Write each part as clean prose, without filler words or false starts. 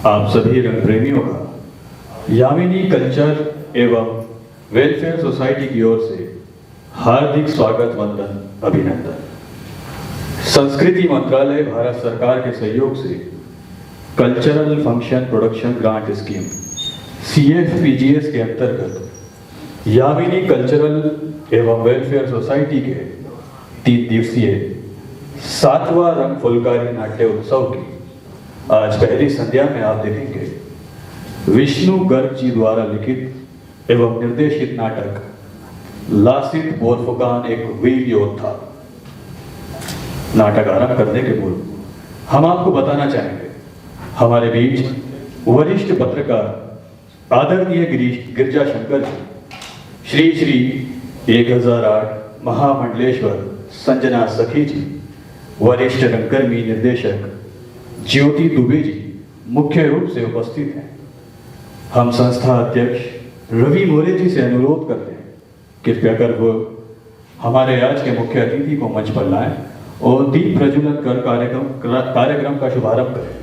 आप सभी रंग प्रेमियों का यामिनी कल्चर एवं वेलफेयर सोसाइटी की ओर से हार्दिक स्वागत, वंदन, अभिनंदन। संस्कृति मंत्रालय भारत सरकार के सहयोग से cultural function production grant scheme CFPGS के अंतर्गत यामिनी कल्चरल एवं वेलफेयर सोसाइटी के 3 दिवसीय 7वां रंग फुलकारी नाट्य उत्सव की आज पहली संध्या में आप देखेंगे विष्णु गर्ग जी द्वारा लिखित एवं निर्देशित नाटक लासित बोरफुकान एक वीर योद्धा। नाटक आरंभ करने के पूर्व हम आपको बताना चाहेंगे हमारे बीच वरिष्ठ पत्रकार आदरणीय गिरिजा शंकर जी, श्री 1008 महामंडलेश्वर संजना सखी जी, वरिष्ठ रंगकर्मी निर्देशक ज्योति दुबे जी मुख्य रूप से उपस्थित हैं। हम संस्था अध्यक्ष रवि मोरे जी से अनुरोध करते हैं कृपया कर वो हमारे आज के मुख्य अतिथि को मंच पर लाएं और दीप प्रज्वलन कर कार्यक्रम का शुभारंभ करें।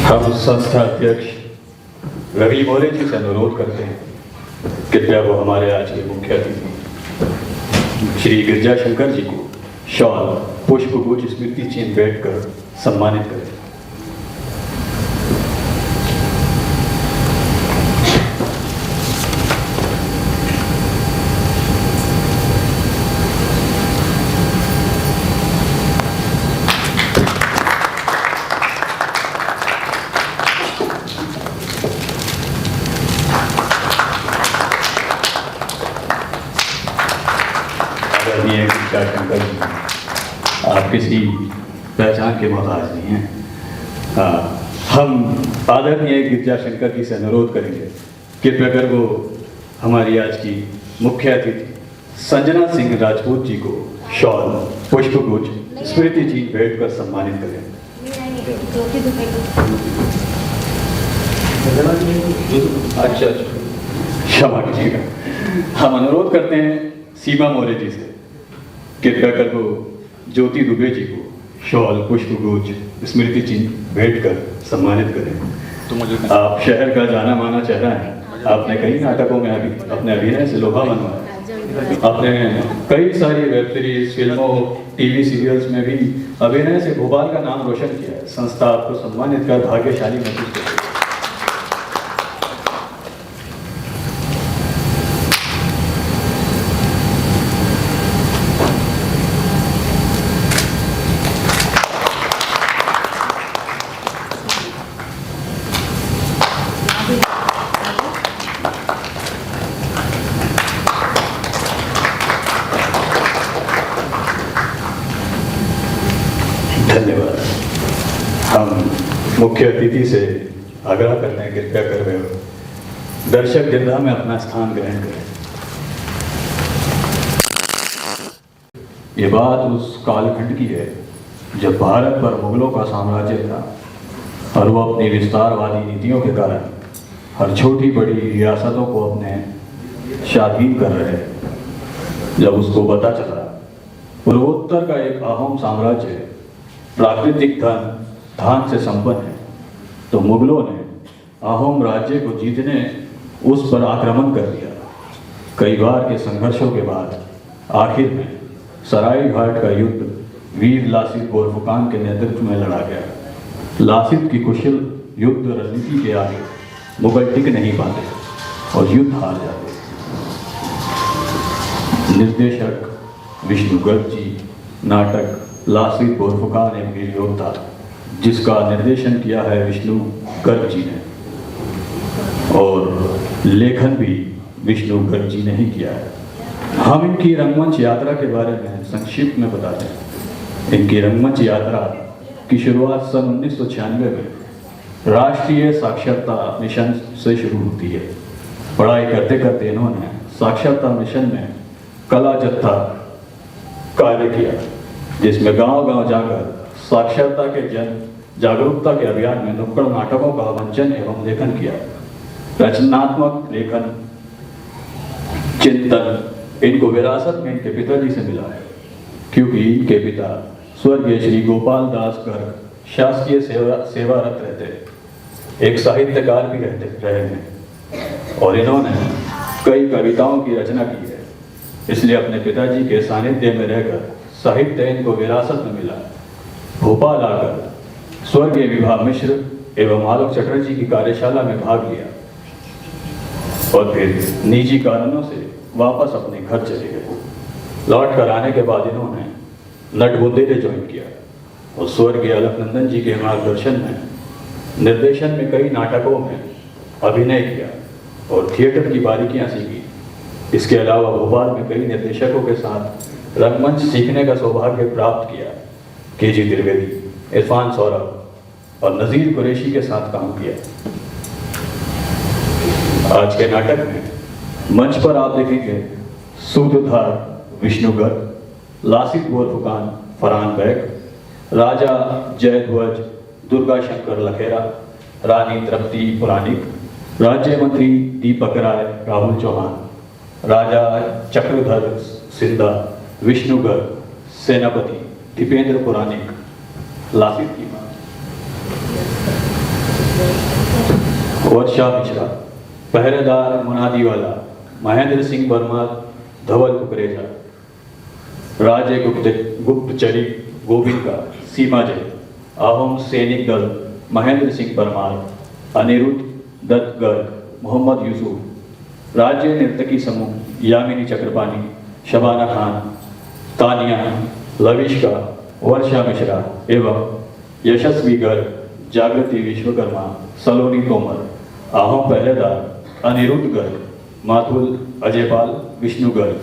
हम संस्था अध्यक्ष रवि मोरे जी से अनुरोध करते हैं कृपया वो हमारे आज के मुख्य अतिथि श्री गिरिजा शंकर जी को शॉल पुष्पगुच्छ स्मृति चिन्ह भेंट कर सम्मानित करें। आप किसी पहचान के मोहताज नहीं हैं। हम आदरणीय गिरिजा शंकर जी से अनुरोध करेंगे कृपया कर वो हमारी आज की मुख्य अतिथि संजना सिंह राजपूत जी को शॉल पुष्पगुच्छ स्मृति जी भेंट कर सम्मानित करें। अच्छा, क्षमा कीजिएगा। हम अनुरोध करते हैं सीमा मोरे जी से कृपया कर वो ज्योति दुबे जी को शॉल पुष्पगुच्छ स्मृति चिन्ह भेंट कर सम्मानित करें। आप शहर का जाना माना चेहरा है। आपने कई नाटकों में अपने अभिनय से लोहा मनवाया। आपने कई सारी वेब सीरीज, फिल्मों, टीवी सीरियल्स में भी अभिनय से भोपाल का नाम रोशन किया है। संस्था आपको सम्मानित कर भाग्यशाली महसूस करती है। धन्यवाद। हम मुख्य अतिथि से आग्रह करने की कृपया कर रहे हो, दर्शक जिंदा में अपना स्थान ग्रहण करें। ये बात उस कालखंड की है जब भारत पर मुगलों का साम्राज्य था और वो अपनी विस्तारवादी नीतियों के कारण हर छोटी बड़ी रियासतों को अपने स्वाधीन कर रहे हैं। जब उसको पता चला पूर्वोत्तर का एक अहोम साम्राज्य प्राकृतिक धान से संपन्न है, तो मुगलों ने अहोम राज्य को जीतने उस पर आक्रमण कर दिया। कई बार के संघर्षों के बाद आखिर में सराय घाट का युद्ध वीर लासित बोरफुकान के नेतृत्व में लड़ा गया। लासित की कुशल युद्ध रणनीति के आगे मुगल टिक नहीं पाते और युद्ध हार जाते। निर्देशक विष्णु गर्ग जी, नाटक लासित बोरफुकान एक वीर योद्धा, जिसका निर्देशन किया है विष्णु गर्ग जी ने, और लेखन भी विष्णु गर्ग जी ने ही किया है। हम इनकी रंगमंच यात्रा के बारे में संक्षिप्त में बताते हैं। इनकी रंगमंच यात्रा की शुरुआत सन 1996 में राष्ट्रीय साक्षरता मिशन से शुरू होती है। पढ़ाई करते करते इन्होंने साक्षरता मिशन में कला जत्था कार्य किया, जिसमें गांव-गांव जाकर साक्षरता के जागरूकता के अभियान में नुक्कड़ नाटकों का मंचन एवं लेखन किया। रचनात्मक लेखन चिंतन इनको विरासत में इनके पिताजी से मिला है, क्योंकि इनके पिता स्वर्गीय श्री गोपाल दास गर्ग शासकीय सेवारत रहते, एक साहित्यकार भी रहे हैं और इन्होंने कई कविताओं की रचना की है। इसलिए अपने पिताजी के सानिध्य में रहकर साहित्य इनको विरासत में मिला। भोपाल आकर स्वर्गीय विभा मिश्र एवं आलोक चटर्जी की कार्यशाला में भाग लिया और फिर निजी कारणों से वापस अपने घर चले गए। लौट कर आने के बाद इन्होंने नटबुंदेले ज्वाइन किया और स्वर्गीय अलकनंदन जी के मार्गदर्शन में निर्देशन में कई नाटकों में अभिनय किया और थिएटर की बारीकियां सीखी। इसके अलावा भोपाल में कई निर्देशकों के साथ रंगमंच सीखने का सौभाग्य प्राप्त किया। के.जी. त्रिवेदी, इरफान सौरभ और नज़ीर कुरैशी के साथ काम किया। आज के नाटक में मंच पर आप देखेंगे सूत्रधार विष्णु गर्ग, लासित बोरफुकान फरहान बैग, राजा जयध्वज दुर्गा शंकर लखेरा, रानी तृप्ति पुराणिक, राज्य मंत्री दीपक राय राहुल चौहान, राजा चक्रधर सिंधा विष्णु गर्ग, सेनापति दीपेंद्र पुराणिक लासित की मां, वर्षा मिश्रा, पहरेदार मुनादीवाला महेंद्र सिंह वर्मा धवल कुकरेजा, राज्य गुप्तचरी गोविंदा सीमा जय, अहोम सैनिक दल महेंद्र सिंह परमार, अनिरुद्ध दत्त गर्ग, मोहम्मद यूसुफ, राज्य नर्तकी समूह यामिनी चक्रपाणी, शबाना खान, तानिया, लविष्का, वर्षा मिश्रा एवं यशस्वी गर्ग, जागृति विश्वकर्मा, सलोनी तोमर, अहोम पहरेदार अनिरुद्ध गर्ग, माथुल अजयपाल विष्णु गर्ग,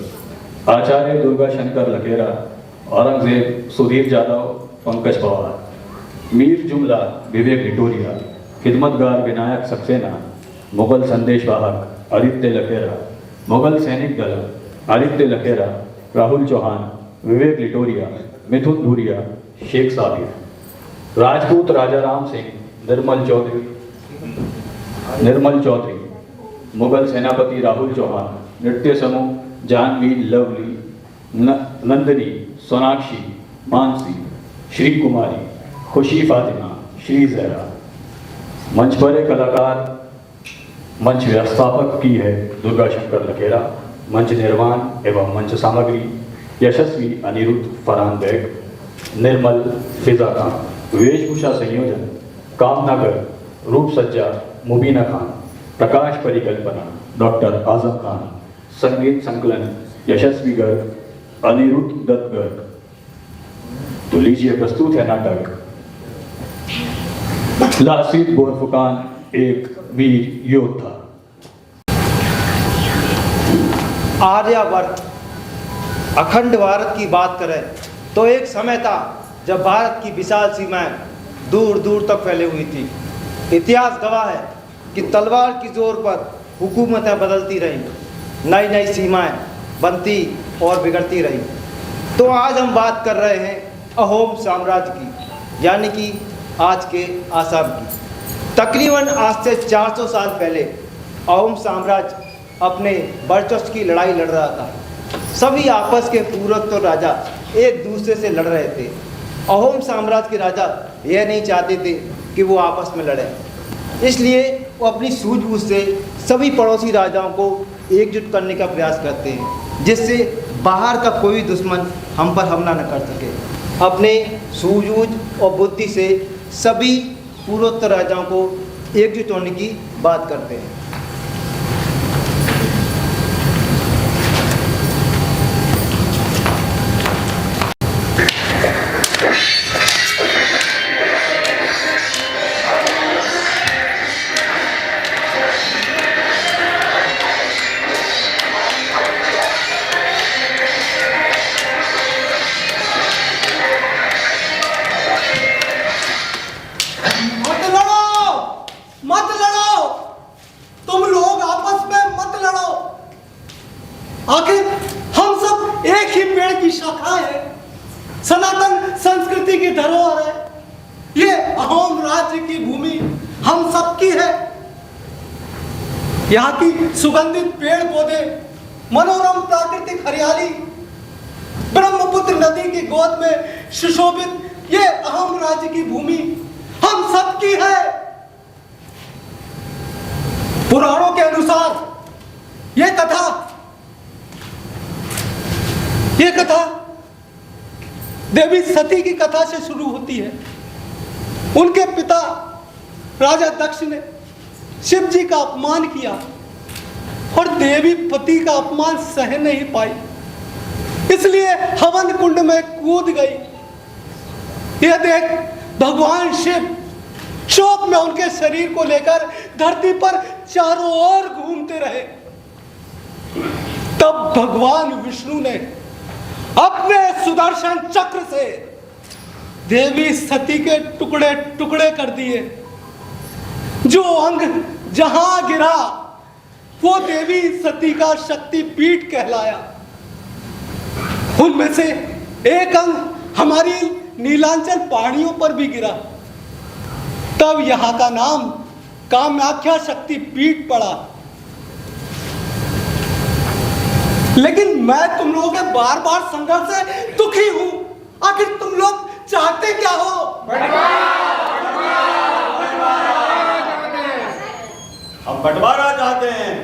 आचार्य दुर्गा शंकर लखेरा, औरंगजेब सुधीर जाधव पंकज पवार, मीर जुमला विवेक लिटोरिया, खिदमतगार विनायक सक्सेना, मुगल संदेशवाहक आदित्य लखेरा, मुगल सैनिक दल आदित्य लखेरा, राहुल चौहान, विवेक लिटोरिया, मिथुन धूरिया, शेख साबिर, राजपूत राजा राम सिंह, निर्मल चौधरी, मुगल सेनापति राहुल चौहान, नृत्य समूह जानवी लवली, नंदनी, सोनाक्षी, मानसी, श्री कुमारी, खुशी फातिमा, श्री जहरा। मंच पर एक कलाकार मंच व्यवस्थापक की है दुर्गा शंकर लखेरा, मंच निर्माण एवं मंच सामग्री यशस्वी अनिरुद्ध फरहान बैग, निर्मल फिजा खान, वेशभूषा संयोजन कामनागर, रूप सज्जा मुबीना खान, प्रकाश परिकल्पना डॉक्टर आजम खान, संगीत संकलन यशस्वी गर्ग, अनिरुद्ध दत्त गर्ग। तो लीजिए प्रस्तुत है नाटक लासित बोरफुकान एक वीर योद्धा। आर्यावर्त अखंड भारत की बात करें तो एक समय था जब भारत की विशाल सीमाएं दूर दूर तक फैली हुई थी। इतिहास गवाह है कि तलवार की जोर पर हुकूमतें बदलती रहीं, नई नई सीमाएं बनती और बिगड़ती रहीं। तो आज हम बात कर रहे हैं अहोम साम्राज्य की, यानी कि आज के आसाम की। तकरीबन आज से 400 साल पहले अहोम साम्राज्य अपने वर्चस्व की लड़ाई लड़ रहा था। सभी आपस के पूर्वोत्तर राजा एक दूसरे से लड़ रहे थे। अहोम साम्राज्य के राजा यह नहीं चाहते थे कि वो आपस में लड़े, इसलिए वो अपनी सूझबूझ से सभी पड़ोसी राजाओं को एकजुट करने का प्रयास करते हैं, जिससे बाहर का कोई दुश्मन हम पर हमला न कर सके। अपने सूझबूझ और बुद्धि से सभी पूर्वोत्तर राजाओं को एकजुट होने की बात करते हैं। आखिर हम सब एक ही पेड़ की शाखा है, सनातन संस्कृति की धरोहर है। ये अहोम राज्य की भूमि हम सबकी है। यहाँ की सुगंधित पेड़ पौधे, मनोरम प्राकृतिक हरियाली, ब्रह्मपुत्र नदी की गोद में सुशोभित ये अहोम राज्य की भूमि हम सबकी है। पुराणों के अनुसार ये कथा देवी सती की कथा से शुरू होती है। उनके पिता राजा दक्ष ने शिव जी का अपमान किया और देवी पति का अपमान सह नहीं पाई, इसलिए हवन कुंड में कूद गई। यह देख भगवान शिव शोक में उनके शरीर को लेकर धरती पर चारों ओर घूमते रहे। तब भगवान विष्णु ने अपने सुदर्शन चक्र से देवी सती के टुकड़े टुकड़े कर दिए। जो अंग जहां गिरा वो देवी सती का शक्ति पीठ कहलाया। उनमें से एक अंग हमारी नीलांचल पहाड़ियों पर भी गिरा। तब यहां का नाम कामाख्या शक्ति पीठ पड़ा। लेकिन मैं तुम लोगों के बार बार संघर्ष से दुखी हूं। आखिर तुम लोग चाहते क्या हो? हम बंटवारा चाहते हैं।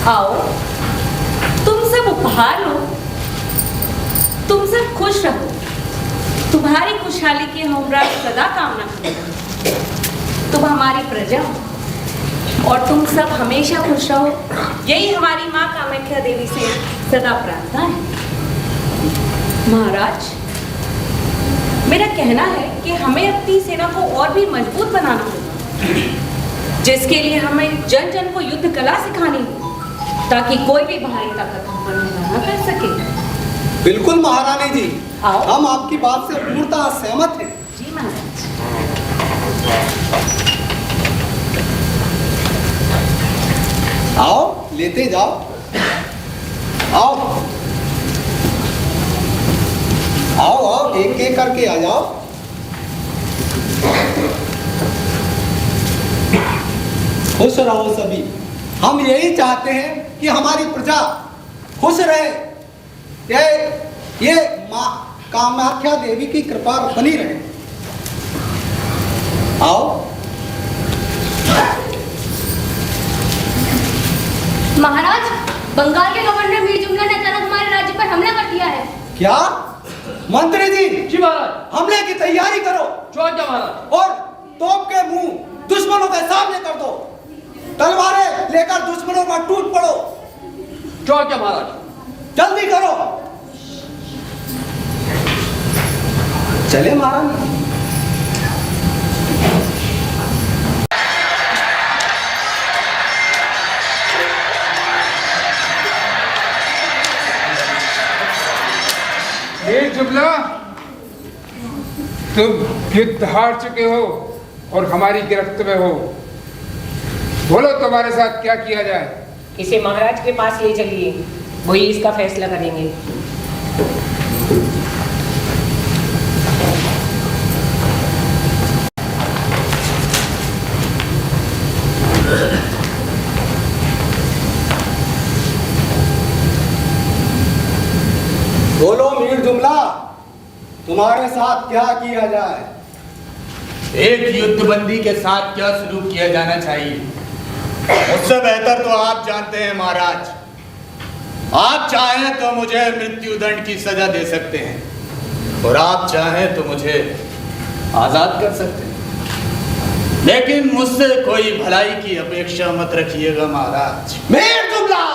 आओ, तुम सब उपहार लो, तुम सब खुश रहो, तुम्हारी खुशहाली की हमरा सदा कामना करें। तुम हमारी प्रजा हो और तुम सब हमेशा खुश रहो, यही हमारी माँ कामाख्या देवी से सदा प्रार्थना है। महाराज, मेरा कहना है कि हमें अपनी सेना को और भी मजबूत बनाना होगा, जिसके लिए हमें जन जन को युद्ध कला सिखानी होगी, ताकि कोई भी बाहरी ताकत हम पर हमला न कर सके। बिल्कुल महारानी जी, आओ। हम आपकी बात से पूर्णतः सहमत हैं। जी महाराज। आओ, लेते जाओ। आओ आओ आओ, एक एक करके आ जाओ। खुश रहो सभी। हम यही चाहते हैं कि हमारी प्रजा खुश रहे। ये माँ कामाख्या देवी की कृपा बनी रहे। आओ। महाराज, बंगाल के गवर्नर मीर जुमला ने अचानक हमारे राज्य पर हमला कर दिया है। क्या? मंत्री जी, जी महाराज। हमले की तैयारी करो। जो आज्ञा महाराज। और तोप के मुंह दुश्मनों के सामने कर दो। तलवारें लेकर दुश्मनों पर टूट पड़ो। जो आज्ञा महाराज। जल्दी करो। चले महाराज। मीर जुमला, तुम युद्ध हार चुके हो और हमारी गिरफ्त में हो। बोलो तुम्हारे साथ क्या किया जाए। इसे महाराज के पास ले चलिए, वही इसका फैसला करेंगे। बोलो मीर जुमला, तुम्हारे साथ क्या किया जाए। एक युद्धबंदी के साथ क्या शुरू किया जाना चाहिए, उससे बेहतर तो आप जानते हैं महाराज। आप चाहें तो मुझे मृत्युदंड की सजा दे सकते हैं और आप चाहें तो मुझे आजाद कर सकते हैं, लेकिन मुझसे कोई भलाई की अपेक्षा मत रखिएगा महाराज। मीर जुमला,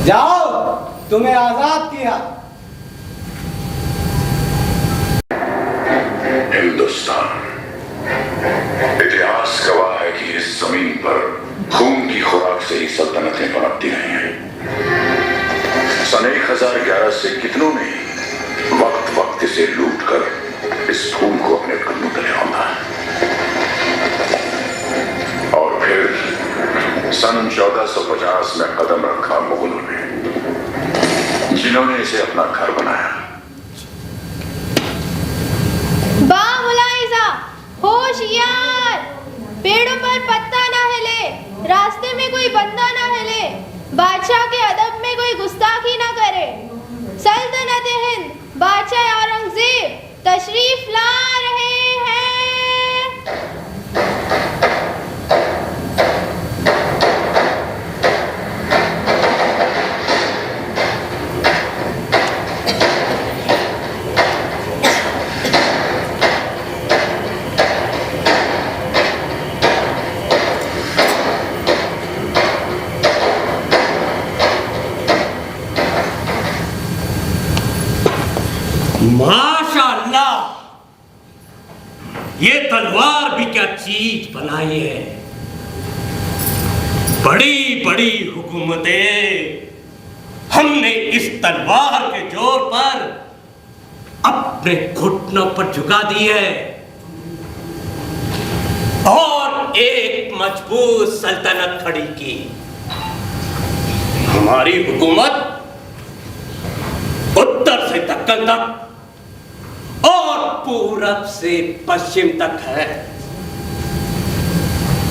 जाओ, तुम्हें आजाद किया। हिंदुस्तान, इतिहास गवाह है कि इस जमीन पर खून की खुराक से ही सल्तनतें पनपती रही हैं। सन 1011 से कितनों ने वक्त वक्त से लूट कर इस खून को अपने कन्नों तले बांधा और फिर सन 1450 में कदम रखा मुगलों ने, जिन्होंने इसे अपना घर बनाया। मुलाहिजा, होशियार, पेड़ों पर पत्ता ना हिले, रास्ते में कोई बंदा ना हिले, बादशाह के अदब में कोई गुस्ताखी ना करे। सल्तनत हिंद बादशाह औरंगजेब तशरीफ ला रहे हैं। माशाअल्लाह, ये तलवार भी क्या चीज बनाई है। बड़ी बड़ी हुकूमतें हमने इस तलवार के जोर पर अपने घुटनों पर झुका दी है और एक मजबूत सल्तनत खड़ी की। हमारी हुकूमत उत्तर से दक्कन तक और पूरब से पश्चिम तक है।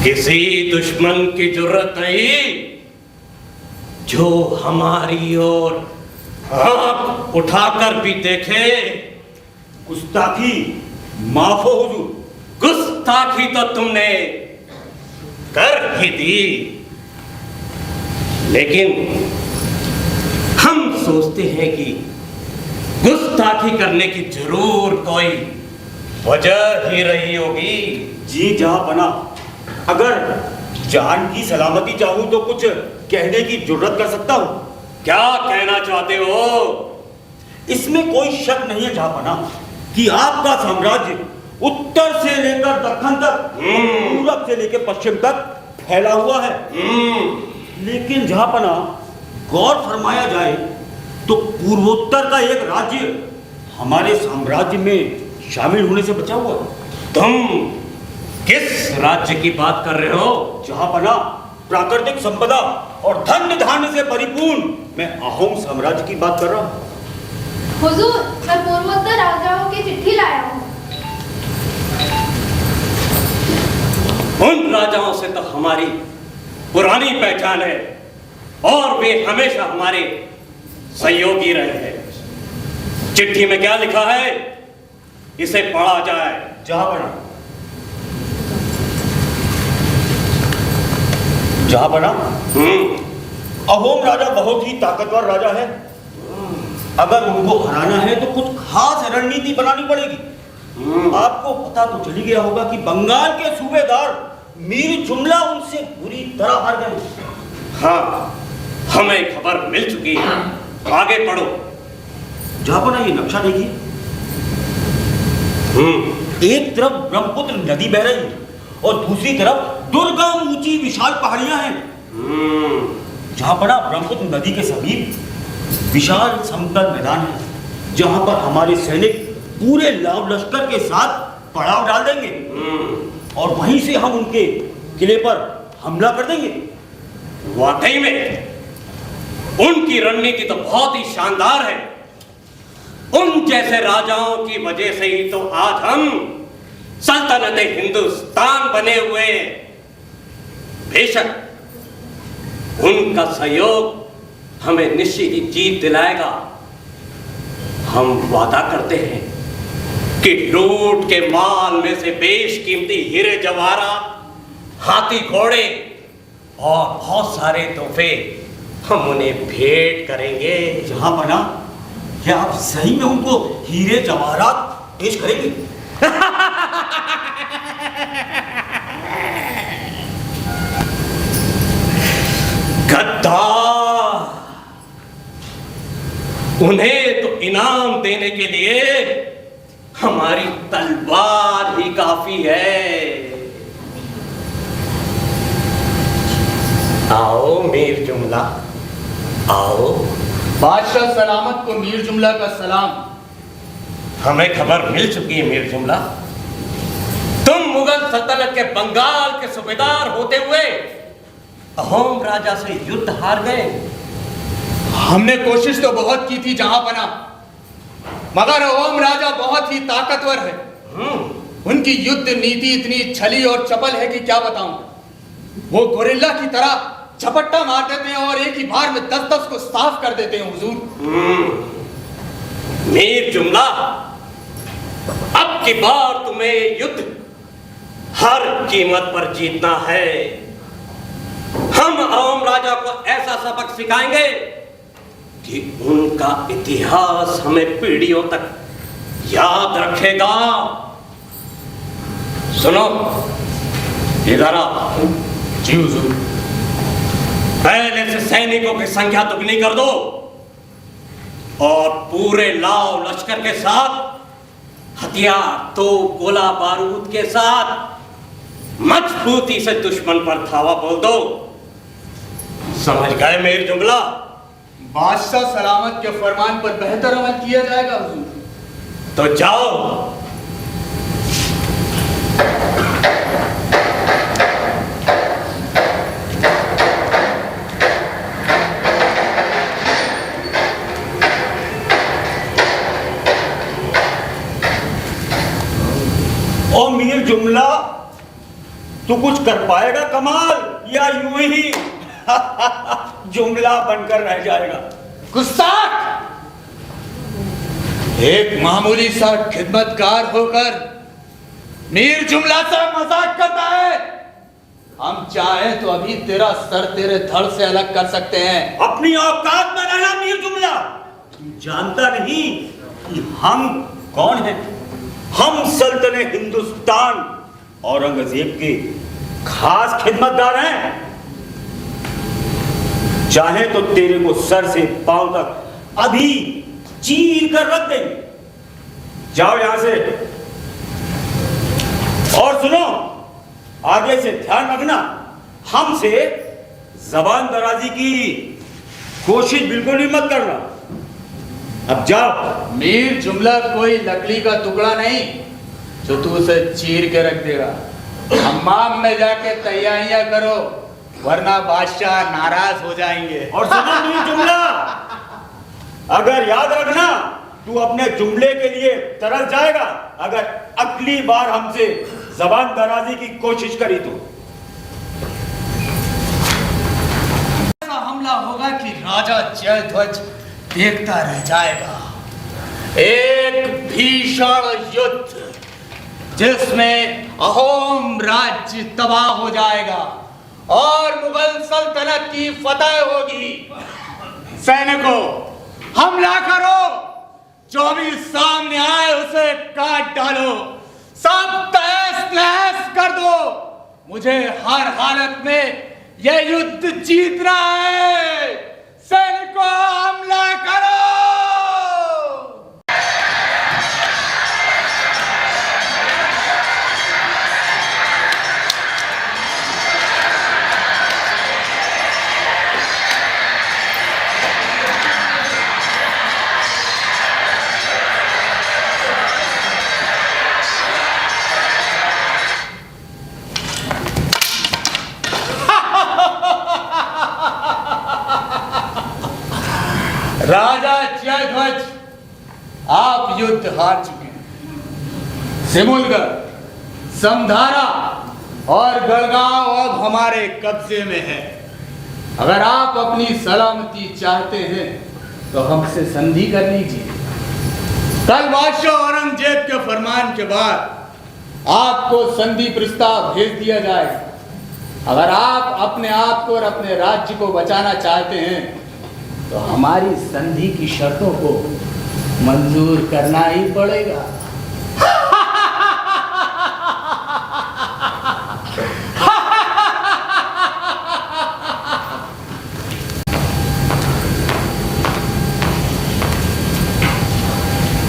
किसी दुश्मन की जरूरत नहीं जो हमारी ओर आंख उठाकर भी देखे। गुस्ताखी माफ हो हुजूर। गुस्ताखी तो तुमने कर ही दी, लेकिन हम सोचते हैं कि गुस्ताखी करने की जरूर कोई वजह ही रही होगी। जी जहां बना, अगर जान की सलामती चाहूं तो कुछ कहने की जुर्रत कर सकता हूं। क्या कहना चाहते हो? इसमें कोई शक नहीं है जहां बना कि आपका साम्राज्य उत्तर से लेकर दक्षिण तक, पूरब से लेकर पश्चिम तक फैला हुआ है। लेकिन जहां बना गौर फरमाया जाए तो पूर्वोत्तर का एक राज्य हमारे साम्राज्य में शामिल होने से बचा हुआ है। तुम किस राज्य की बात कर रहे हो? जहां बना प्राकृतिक संपदा और धन धान्य से परिपूर्ण मैं अहोम साम्राज्य की बात कर रहा हूं। हुजूर, मैं पूर्वोत्तर राजाओं की चिट्ठी लाया हूँ। उन राजाओं से तो हमारी पुरानी पहचान है और वे हमेशा हमारे सहयोगी रहे हैं। चिट्ठी में क्या लिखा है, इसे पढ़ा जाए। जहां बना, जहां बना अहोम राजा बहुत ही ताकतवर राजा है। अगर उनको हराना है तो कुछ खास रणनीति बनानी पड़ेगी। आपको पता तो चली गया होगा कि बंगाल के सूबेदार मीर जुमला उनसे बुरी तरह हार गए। हाँ, हमें खबर मिल चुकी है। आगे पढ़ो। जहां बना ये नक्शा देखिए। एक तरफ ब्रह्मपुत्र नदी बह रही है और दूसरी तरफ दुर्गम ऊंची विशाल पहाड़ियां हैं। जहां बना ब्रह्मपुत्र नदी के समीप विशाल समतल मैदान है, जहां पर हमारे सैनिक पूरे लाव लश्कर के साथ पड़ाव डाल देंगे और वहीं से हम उनके किले पर हमला कर देंगे। वाकई में उनकी रणनीति तो बहुत ही शानदार है। उन जैसे राजाओं की वजह से ही तो आज हम सल्तनत हिंदुस्तान बने हुए हैं। बेशक उनका सहयोग हमें निश्चित ही जीत दिलाएगा। हम वादा करते हैं कि लूट के माल में से बेशकीमती हीरे जवाहरात, हाथी घोड़े और बहुत सारे तोहफे हम उन्हें भेंट करेंगे। जहां बना, क्या आप सही में उनको हीरे जवाहरात पेश करेंगे? गद्दार, उन्हें तो इनाम देने के लिए हमारी तलवार ही काफी है। आओ मीर जुमला, आओ। बादशाह सलामत को मीर जुमला का सलाम। हमें खबर मिल चुकी है मीर जुमला, तुम मुगल सल्तनत के बंगाल के सूबेदार होते हुए अहोम राजा से युद्ध हार गए। हमने कोशिश तो बहुत की थी जहां बना, मगर अहोम राजा बहुत ही ताकतवर है। उनकी युद्ध नीति इतनी छली और चपल है कि क्या बताऊं। वो गोरिल्ला की तरह झपट्टा मार देते हैं और एक ही बार में 10-10 को साफ कर देते हैं हुजूर। मीर जुमला, अब की बार तुम्हें युद्ध हर कीमत पर जीतना है। हम अहोम राजा को ऐसा सबक सिखाएंगे कि उनका इतिहास हमें पीढ़ियों तक याद रखेगा। सुनो, इधर आओ। जी हुजूर। पहले से सैनिकों की संख्या दुगनी कर दो और पूरे लाव लश्कर के साथ हथियार, तोप, गोला बारूद के साथ मजबूती से दुश्मन पर धावा बोल दो। समझ गए मीर जुमला? बादशाह सलामत के फरमान पर बेहतर अमल किया जाएगा हुजूर। तो जाओ। और मीर जुमला, तू कुछ कर पाएगा कमाल या यूं ही जुमला बनकर रह जाएगा। गुस्ताख! एक मामूली सा खिदमतगार होकर मीर जुमला से मजाक करता है। हम चाहे तो अभी तेरा सर तेरे धड़ से अलग कर सकते हैं। अपनी औकात में रहना मीर जुमला। तू जानता नहीं कि हम कौन हैं? हम सल्तने हिंदुस्तान औरंगजेब के खास खिदमतगार हैं। चाहे तो तेरे को सर से पांव तक अभी चीर कर रख देंगे। जाओ यहां से। और सुनो, आगे से ध्यान रखना, हमसे जबान दराजी की कोशिश बिल्कुल ही मत करना। अब जाओ। मीर जुमला कोई लकड़ी का टुकड़ा नहीं जो तू उसे चीर के रख देगा। हम्माम में जाके तैयारियां करो, वरना बादशाह नाराज हो जाएंगे। और सुनो मीर जुमला, अगर याद रखना, तू अपने जुमले के लिए तरस जाएगा अगर अगली बार हमसे जबान दराजी की कोशिश करी तो। ऐसा हमला होगा कि राजा जयध्वज देखता रह जाएगा। एक भीषण युद्ध जिसमें अहोम राज्य तबाह हो जाएगा और मुगल सल्तनत की फतह होगी। सैनिकों, हमला करो। जो भी सामने आए उसे काट डालो, सब तहस नहस कर दो। मुझे हर हालत में यह युद्ध जीतना है। सैनिकों, हमला करो। राजा जयध्वज, आप युद्ध हार चुके हैं। सिमुलगढ़, समधारा और गढ़गांव अब हमारे कब्जे में है। अगर आप अपनी सलामती चाहते हैं तो हमसे संधि कर लीजिए। कल बादशाह औरंगजेब के फरमान के बाद आपको संधि प्रस्ताव भेज दिया जाएगा। अगर आप अपने आप को और अपने राज्य को बचाना चाहते हैं तो हमारी संधि की शर्तों को मंजूर करना ही पड़ेगा।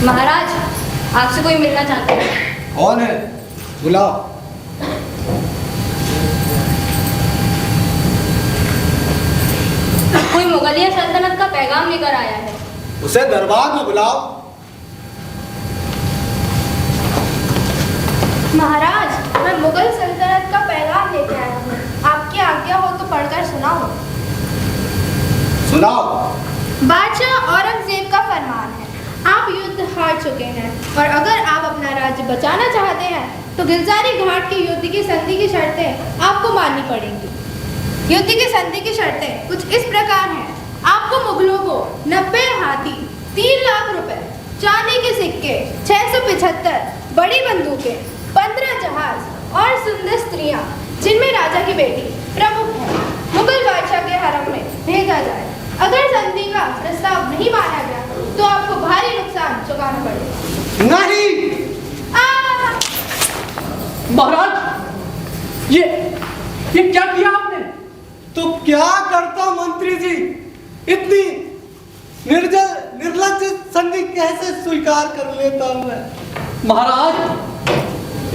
महाराज, आपसे कोई मिलना चाहता है। कौन है? बुलाओ। कोई मुगलिया सल्तनत का पैगाम लेकर आया है। उसे दरबार में बुलाओ। महाराज, मैं मुगल सल्तनत का पैगाम लेके आया हूँ। आपकी आज्ञा हो तो पढ़कर सुनाओ। सुनाओ। बादशाह औरंगजेब का फरमान है, आप युद्ध हार चुके हैं और अगर आप अपना राज्य बचाना चाहते हैं तो गिरजारी घाट के युद्ध की संधि की शर्तें आपको माननी पड़ेंगी। युद्ध की संधि की शर्तें कुछ इस प्रकार हैं। आपको मुगलों को 90 हाथी, 3 लाख रुपए, चांदी के सिक्के, 675 बड़ी बंदूकें, 15 जहाज और सुंदर स्त्रियां जिनमें राजा की बेटी प्रमुख है, मुगल बादशाह के हरम में भेजा जाए। अगर संधि का प्रस्ताव नहीं माना गया तो आपको भारी नुकसान चुकाना पड़ेगा। नहीं। महाराज, ये क्या किया आपने? तो क्या करता मंत्री जी? इतनी निर्लज्ज संधि कैसे स्वीकार कर लेता हूं मैं? महाराज,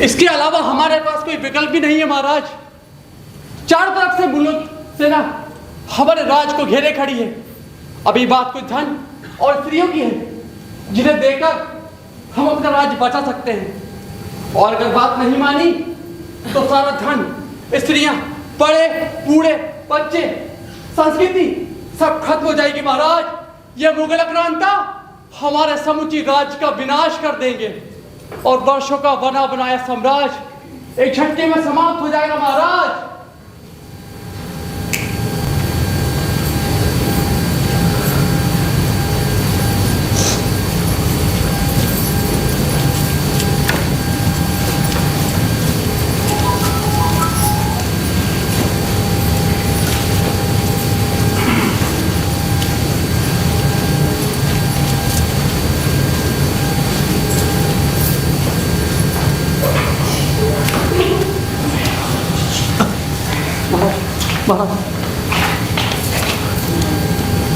इसके अलावा हमारे पास कोई विकल्प भी नहीं है। महाराज, चारों तरफ से मुल्क सेना हमारे राज को घेरे खड़ी है। अभी बात कुछ धन और स्त्रियों की है जिन्हें देकर हम अपना राज्य बचा सकते हैं, और अगर बात नहीं मानी तो सारा धन, स्त्रियां, बड़े बूढ़े, बच्चे, संस्कृति सब खत्म हो जाएगी। महाराज, यह मुगल आक्रांता हमारे समुची राज्य का विनाश कर देंगे और वर्षों का बना बनाया साम्राज्य एक झटके में समाप्त हो जाएगा। महाराज,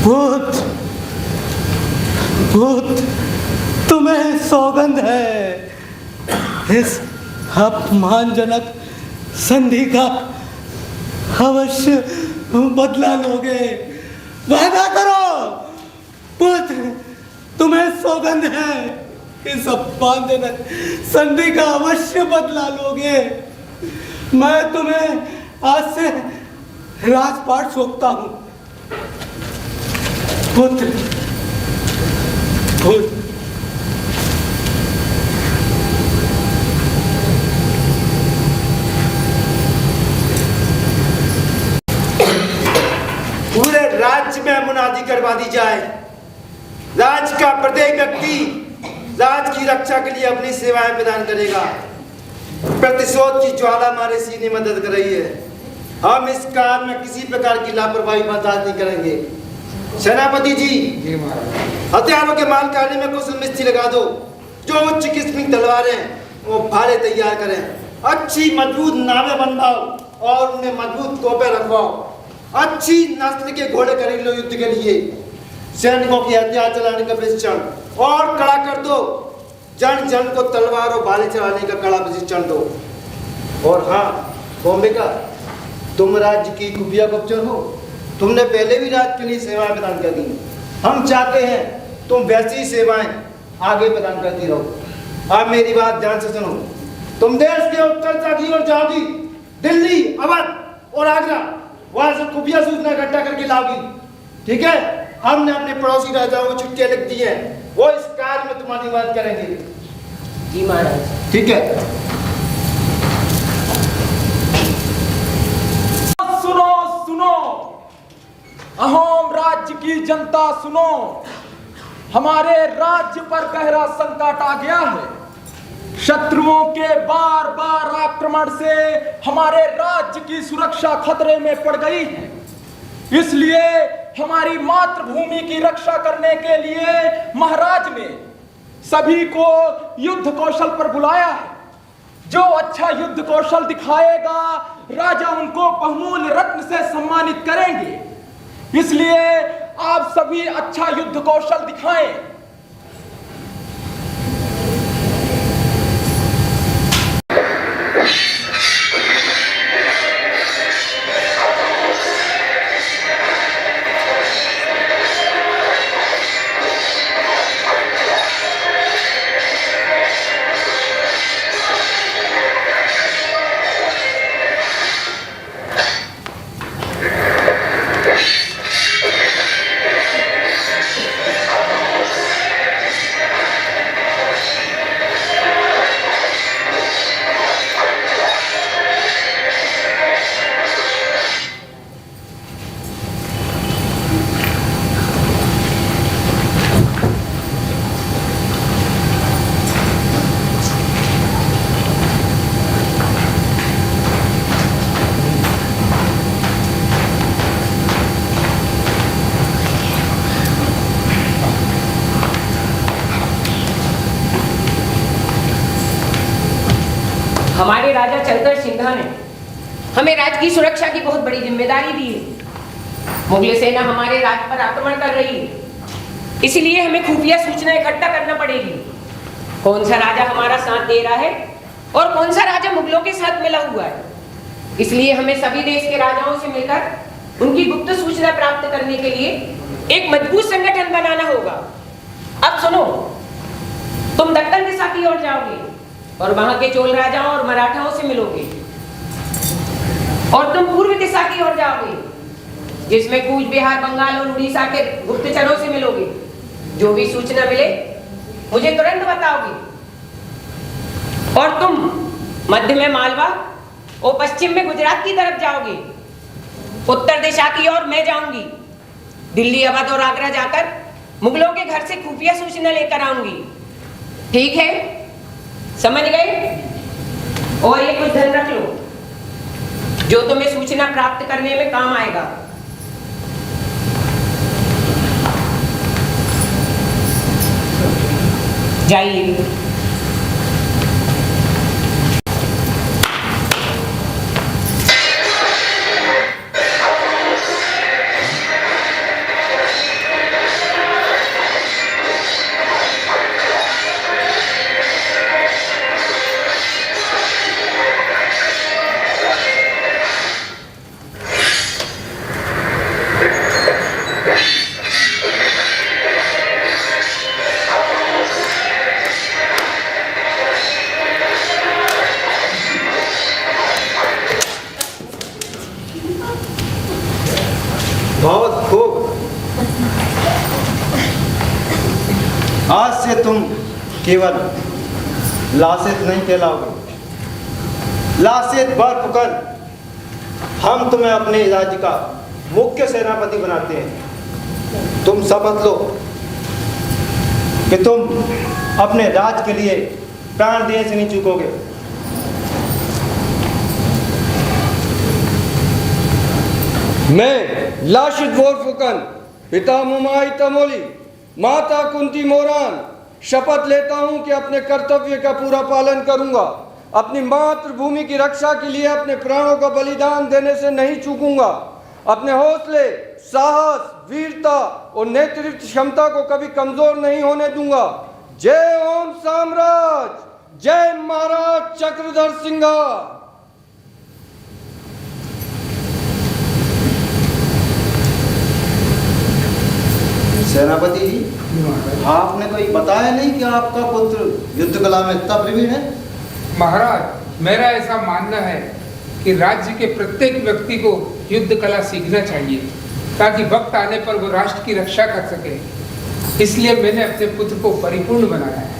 भूत भूत तुम्हें सौगंध है, इस अपमानजनक संधि का अवश्य बदला लोगे। वादा करो पुत्र, तुम्हें सौगंध है, इस अपमानजनक संधि का अवश्य बदला लोगे। मैं तुम्हें आज से राजपाट सौंपता हूं। पुत्र पुत्र पूरे राज्य में मुनादी करवा दी जाए, राज्य का प्रत्येक व्यक्ति राज्य की रक्षा के लिए अपनी सेवाएं प्रदान करेगा। प्रतिशोध की ज्वाला हमारे सीने में दर्द कर रही है। हम इस कार्य में किसी प्रकार की लापरवाही बर्दाश्त नहीं करेंगे। सेनापति जी, हथियारों के माल काटने में कुशल मिस्त्री लगा दो। जो उच्च किस्म की तलवारें वो भाले तैयार करें। अच्छी मजबूत नावें बनवाओ और उन्हें मजबूत तोपें रखवाओ। अच्छी नस्ल के घोड़े खरीद लो युद्ध के लिए। सैनिकों की हथियार चलाने का प्रशिक्षण और कड़ा कर दो। जन जन को तलवार और भाले चलाने का कड़ा प्रशिक्षण दो। और हाँ भूमिका, तुम राज्य की खुफिया गुप्तचर हो। तुमने पहले भी राज्य के लिए सेवाएं प्रदान कर दी। हम चाहते हैं तुम वैसी सेवाएं आगे प्रदान करती रहो। अब मेरी बात ध्यान से सुनो। तुम देश के उत्तर की ओर जाओगी, दिल्ली, अवध और आगरा, वहां से खुफिया सूचना इकट्ठा करके लाओगी। ठीक है? हमने अपने पड़ोसी राजाओं को चिट्ठियां लिख दी हैं, वो इस कार्य में तुम्हारी मदद करेंगे। जी महाराज। ठीक है? सुनो सुनो, अहोम राज्य की जनता सुनो, हमारे राज्य पर गहरा संकट आ गया है। शत्रुओं के बार बार आक्रमण से हमारे राज्य की सुरक्षा खतरे में पड़ गई है। इसलिए हमारी मातृभूमि की रक्षा करने के लिए महाराज ने सभी को युद्ध कौशल पर बुलाया है। जो अच्छा युद्ध कौशल दिखाएगा, राजा उनको बहुमूल्य रत्न से सम्मानित करेंगे। इसलिए आप सभी अच्छा युद्ध कौशल दिखाएं। हमारे राजा चलकर सिंघा ने हमें राज्य की सुरक्षा की बहुत बड़ी जिम्मेदारी दी है। मुगल सेना हमारे राज्य पर आक्रमण कर रही है, इसलिए हमें खुफिया सूचना इकट्ठा करना पड़ेगी। कौन सा राजा हमारा साथ दे रहा है और कौन सा राजा मुगलों के साथ मिला हुआ है। इसलिए हमें सभी देश के राजाओं से मिलकर उनकी गुप्त सूचना प्राप्त करने के लिए एक मजबूत संगठन बनाना होगा। अब सुनो, तुम दक्कन दिशा की ओर जाओगे और वहां के चोल राजाओं और मराठाओं से मिलोगे। और तुम पूर्व दिशा की ओर जाओगे, जिसमें कूच बिहार, बंगाल और उड़ीसा के गुप्तचरों से मिलोगे। जो भी सूचना मिले मुझे तुरंत बताओगे। और तुम मध्य में मालवा और पश्चिम में गुजरात की तरफ जाओगे। उत्तर दिशा की ओर मैं जाऊंगी। दिल्ली, अवध और आगरा जाकर मुगलों के घर से खुफिया सूचना लेकर आऊंगी। ठीक है, समझ गए? और ये कुछ धन रख लो, जो तुम्हें सूचना प्राप्त करने में काम आएगा। जाइए। आज से तुम केवल लासित नहीं कहलाओगे, लासित बरफुकन। हम तुम्हें अपने राज्य का मुख्य सेनापति बनाते हैं। तुम शपथ लो कि तुम अपने राज्य के लिए प्राण देने से नहीं चूकोगे। मैं लाशित वोरफुकन, पिता मुमाई तमोली, माता कुंती मोरान शपथ लेता हूं कि अपने कर्तव्य का पूरा पालन करूंगा, अपनी मातृभूमि की रक्षा के लिए अपने प्राणों का बलिदान देने से नहीं चूकूंगा, अपने हौसले, साहस, वीरता और नेतृत्व क्षमता को कभी कमजोर नहीं होने दूंगा। जय ओम साम्राज, जय महाराज चक्रधर सिंह। सेनापति जी, आपने कोई बताया नहीं कि आपका पुत्र युद्ध कला में इतना प्रवीण है? महाराज, मेरा ऐसा मानना है कि राज्य के प्रत्येक व्यक्ति को युद्ध कला सीखना चाहिए ताकि वक्त आने पर वो राष्ट्र की रक्षा कर सके। इसलिए मैंने अपने पुत्र को परिपूर्ण बनाया है।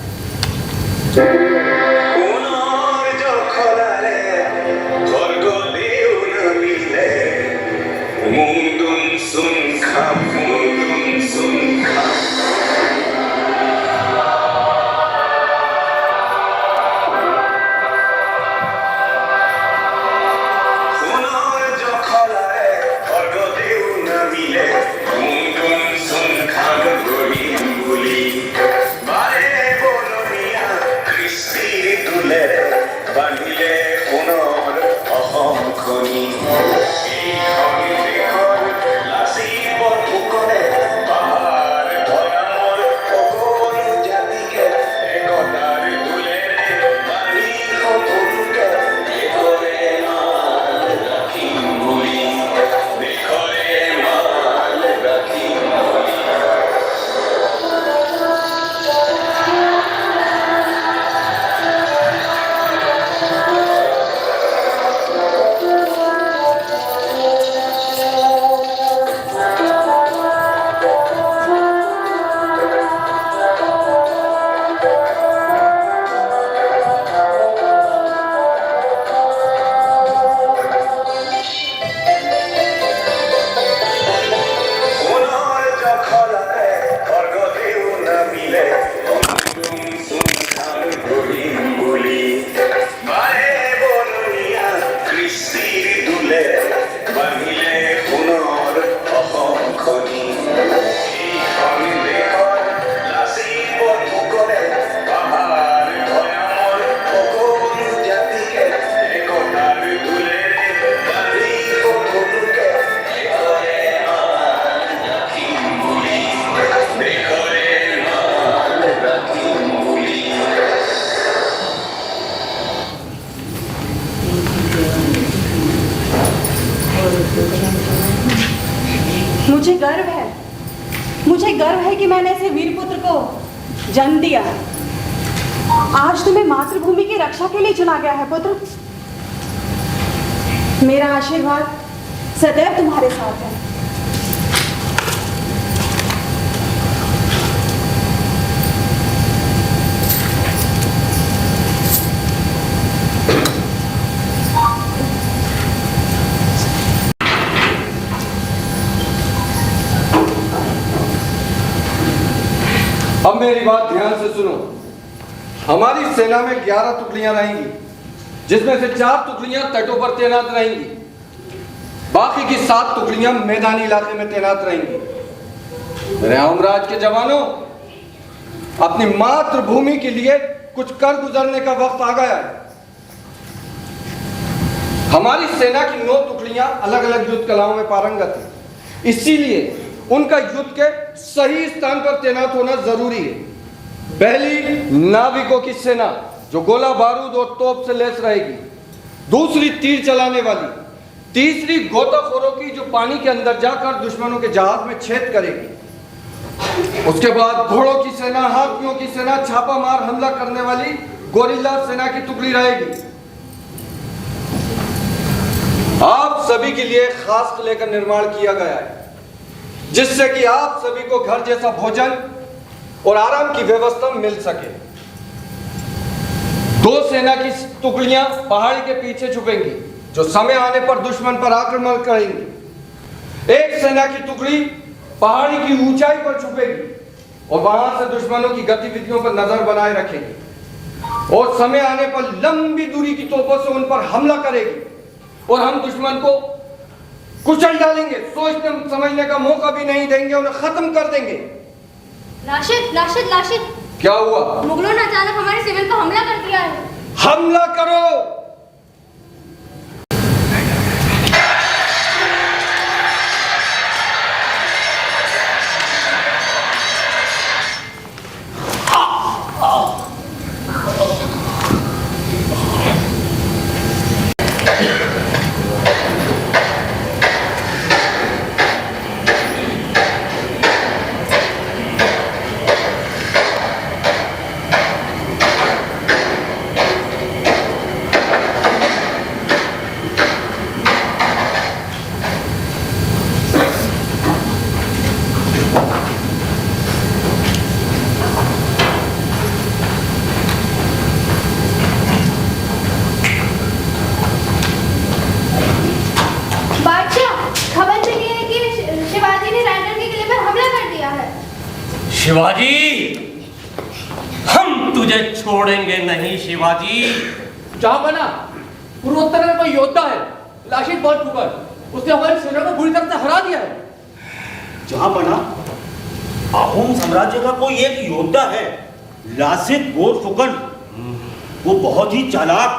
मुझे गर्व है कि मैंने ऐसे वीरपुत्र को जन्म दिया। आज तुम्हें मातृभूमि की रक्षा के लिए चुना गया है पुत्र। मेरा आशीर्वाद सदैव तुम्हारे साथ है। अब मेरी बात ध्यान से सुनो। हमारी सेना में 11 टुकड़ियां रहेंगी, जिसमें से 4 टुकड़ियां तटों पर तैनात रहेंगी, बाकी की 7 टुकड़ियां मैदानी इलाके में तैनात रहेंगी। मेरे हमराज के जवानों, अपनी मातृभूमि के लिए कुछ कर गुजरने का वक्त आ गया है। हमारी सेना की 9 टुकड़ियां अलग अलग युद्ध कलाओं में पारंगत हैं, इसीलिए उनका युद्ध के सही स्थान पर तैनात होना जरूरी है। पहली नाविकों की सेना जो गोला बारूद और तोप से लैस रहेगी, दूसरी तीर चलाने वाली, तीसरी गोताखोरों की जो पानी के अंदर जाकर दुश्मनों के जहाज में छेद करेगी, उसके बाद घोड़ों की सेना, हाथियों की सेना, छापा मार हमला करने वाली गोरिल्ला सेना की टुकड़ी रहेगी। आप सभी के लिए खास किले का निर्माण किया गया है, जिससे कि आप सभी को घर जैसा भोजन, और आराम की व्यवस्था मिल सके। 2 सेना की टुकड़ियां पहाड़ी के पीछे छुपेंगी, जो समय आने पर दुश्मन पर आक्रमण करेंगी। 1 सेना की टुकड़ी पहाड़ी की ऊंचाई पर छुपेगी और वहां से दुश्मनों की गतिविधियों पर नजर बनाए रखेगी और समय आने पर लंबी दूरी की तोपों से उन पर हमला करेगी और हम दुश्मन को कुचल डालेंगे। सोचने समझने का मौका भी नहीं देंगे, उन्हें खत्म कर देंगे। राशिद, राशिद, राशिद, क्या हुआ? मुगलों ने अचानक हमारे शिविर पर हमला कर दिया है। हमला करो। शिवाजी, हम तुझे छोड़ेंगे नहीं शिवाजी। जहां बना पूर्वोत्तर में कोई योद्धा है लाशिद बहुत ठुकर, उसने हमारी सेना को बुरी तरह से हरा दिया है। जहां बना अहोम साम्राज्य का कोई एक योद्धा है लासित बोर फुकन। वो बहुत ही चालाक,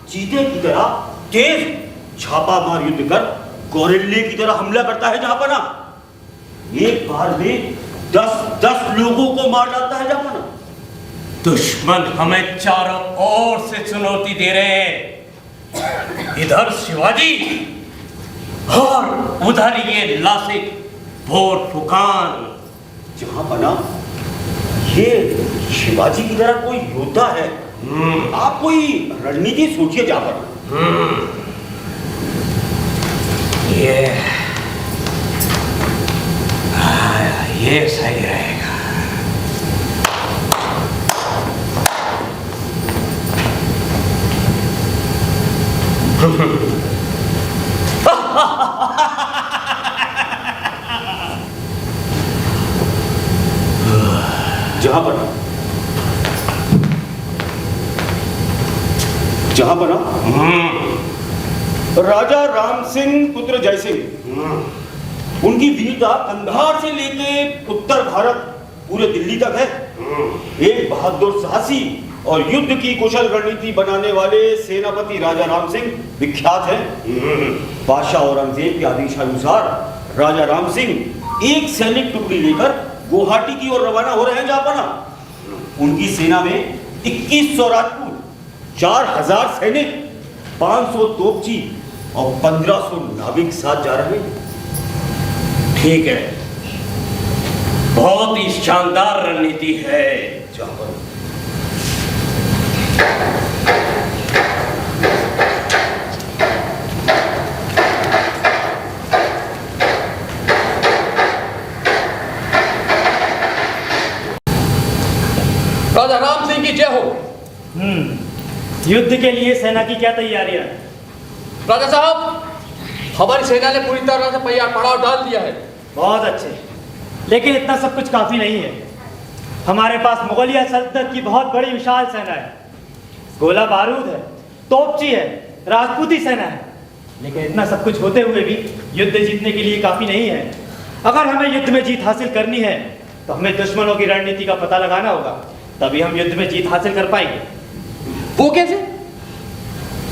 चीते की तरह तेज, छापामार युद्ध कर गोरिल्ले की तरह हमला करता है। जहां बना एक बार में 10 लोगों को मार डालता है। जहां बना दुश्मन हमें चारों ओर से चुनौती दे रहे हैं, इधर शिवाजी और उधर ये लासित बोर फुकान। जहां बना ये शिवाजी की तरह कोई योद्धा है। आप कोई रणनीति सोचिए। जहां बना ये सही रहेगा। जहां बना राजा राम सिंह पुत्र जय सिंह, उनकी वीरता कंधार से लेके उत्तर भारत पूरे दिल्ली तक है। एक बहादुर साहसी और युद्ध की कुशल रणनीति बनाने वाले सेनापति राजा राम सिंह विख्यात हैं। बादशाह औरंगजेब के आदेशानुसार राजा राम सिंह एक सैनिक टुकड़ी लेकर गुवाहाटी की ओर रवाना हो रहे हैं। जहां बना उनकी सेना में 2100 राजपूत, 4000 सैनिक, 500 तोपची और 1500 नाविक साथ जा रहे हैं। ठीक है, बहुत ही शानदार रणनीति है। राजा राम सिंह की जय हो। युद्ध के लिए सेना की क्या तैयारियां हैं? राजा साहब, हमारी सेना ने पूरी तरह से पड़ाव डाल दिया है। बहुत अच्छे, लेकिन इतना सब कुछ काफी नहीं है। हमारे पास मुगलिया सल्तनत की बहुत बड़ी विशाल सेना है, गोला बारूद है, तोपची है, राजपूती सेना है, लेकिन इतना सब कुछ होते हुए भी युद्ध जीतने के लिए काफी नहीं है। अगर हमें युद्ध में जीत हासिल करनी है तो हमें दुश्मनों की रणनीति का पता लगाना होगा, तभी हम युद्ध में जीत हासिल कर पाएंगे। वो कैसे?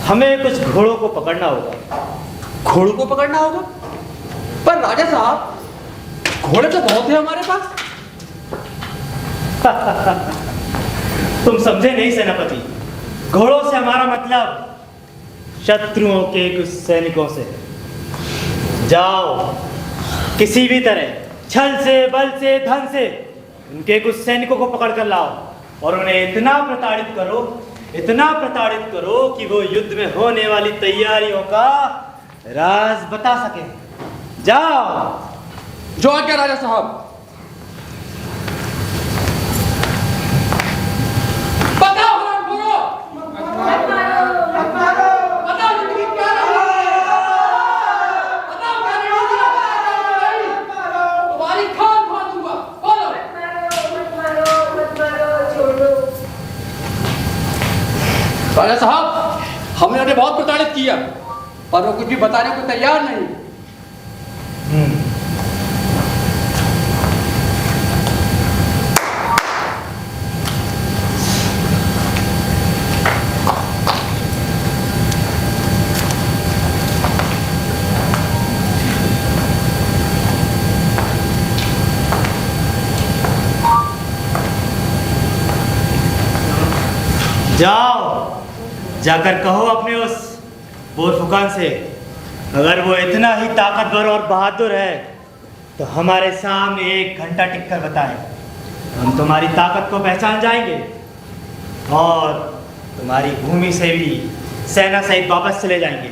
हमें कुछ घोड़ों को पकड़ना होगा। घोड़ों को पकड़ना होगा? पर राजा साहब, घोड़े तो बहुत है हमारे पास। तुम समझे नहीं सेनापति, घोड़ों से हमारा मतलब शत्रुओं के कुछ सैनिकों से। जाओ, किसी भी तरह छल से, बल से, धन से उनके कुछ सैनिकों को पकड़ कर लाओ और उन्हें इतना प्रताड़ित करो कि वो युद्ध में होने वाली तैयारियों का राज बता सके। जाओ। जो आज्ञा राजा साहब। राजा साहब, हमने उन्हें बहुत प्रताड़ित किया पर वो कुछ भी बताने को तैयार नहीं। जाओ, जाकर कहो अपने उस बोरफुकान से, अगर वो इतना ही ताकतवर और बहादुर है तो हमारे सामने 1 घंटा टिककर बताए। हम तुम्हारी ताकत को पहचान जाएंगे और तुम्हारी भूमि से भी सेना सहित वापस चले जाएंगे।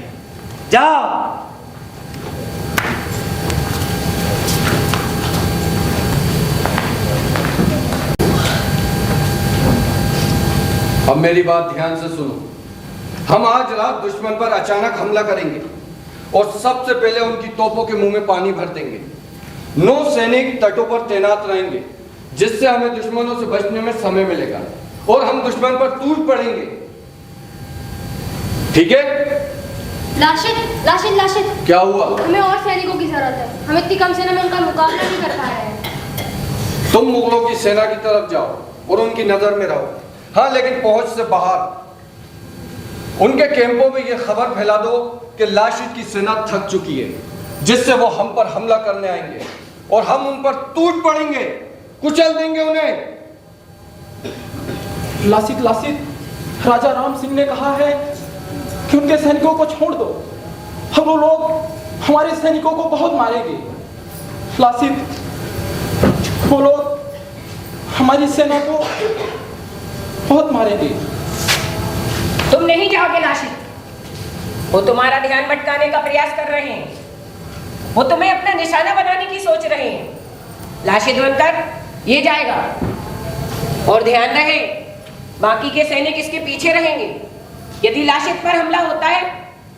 जाओ। अब मेरी बात ध्यान से सुनो। हम आज रात दुश्मन पर अचानक हमला करेंगे और सबसे पहले उनकी तोपों के मुंह में पानी भर देंगे। 9 सैनिक तटों पर तैनात रहेंगे, जिससे हमें दुश्मनों से बचने में समय मिलेगा और हम दुश्मन पर टूट पड़ेंगे। ठीक है? लाशिद, लाशिद, लाशिद। क्या हुआ? हमें और सैनिकों की जरूरत है। हम इतनी कम सेना में उनका मुकाबला नहीं कर पा रहे हैं। तुम मुगलों की सेना की तरफ जाओ और उनकी नजर में रहो। हाँ, लेकिन पहुंच से बाहर उनके कैंपों में यह खबर फैला दो कि लाशिद की सेना थक चुकी है, जिससे वो हम पर हमला करने आएंगे और हम उन पर टूट पड़ेंगे, कुचल देंगे उन्हें। लाशिद, लाशिद, राजा राम सिंह ने कहा है कि उनके सैनिकों को छोड़ दो। हम वो लोग हमारे सैनिकों को बहुत मारेंगे। लाशिद, वो लोग हमारी सेना को बहुत मारेंगे। तुम नहीं जाओगे लाशिद, वो तुम्हारा ध्यान भटकाने का प्रयास कर रहे हैं। वो तुम्हें अपना निशाना बनाने की सोच रहे हैं। लाशिद बनकर ये जाएगा और ध्यान रहे बाकी के सैनिक इसके पीछे रहेंगे। यदि लाशिद पर हमला होता है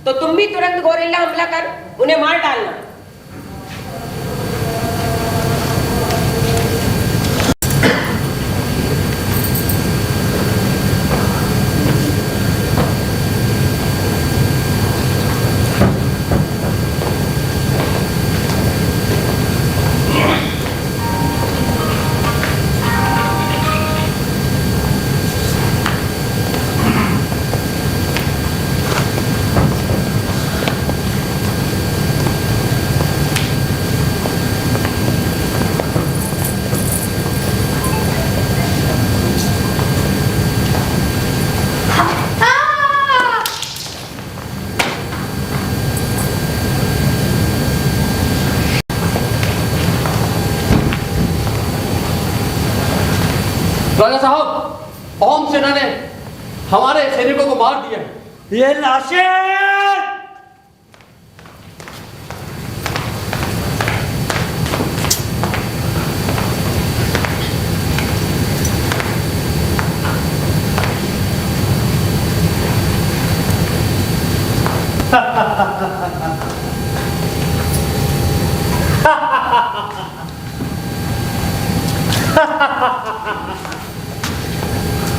तो तुम भी तुरंत गोरिल्ला हमला कर उन्हें मार डालना। राजा साहब, ओम सेना ने हमारे सैनिकों को मार दिया। ये लाशिद!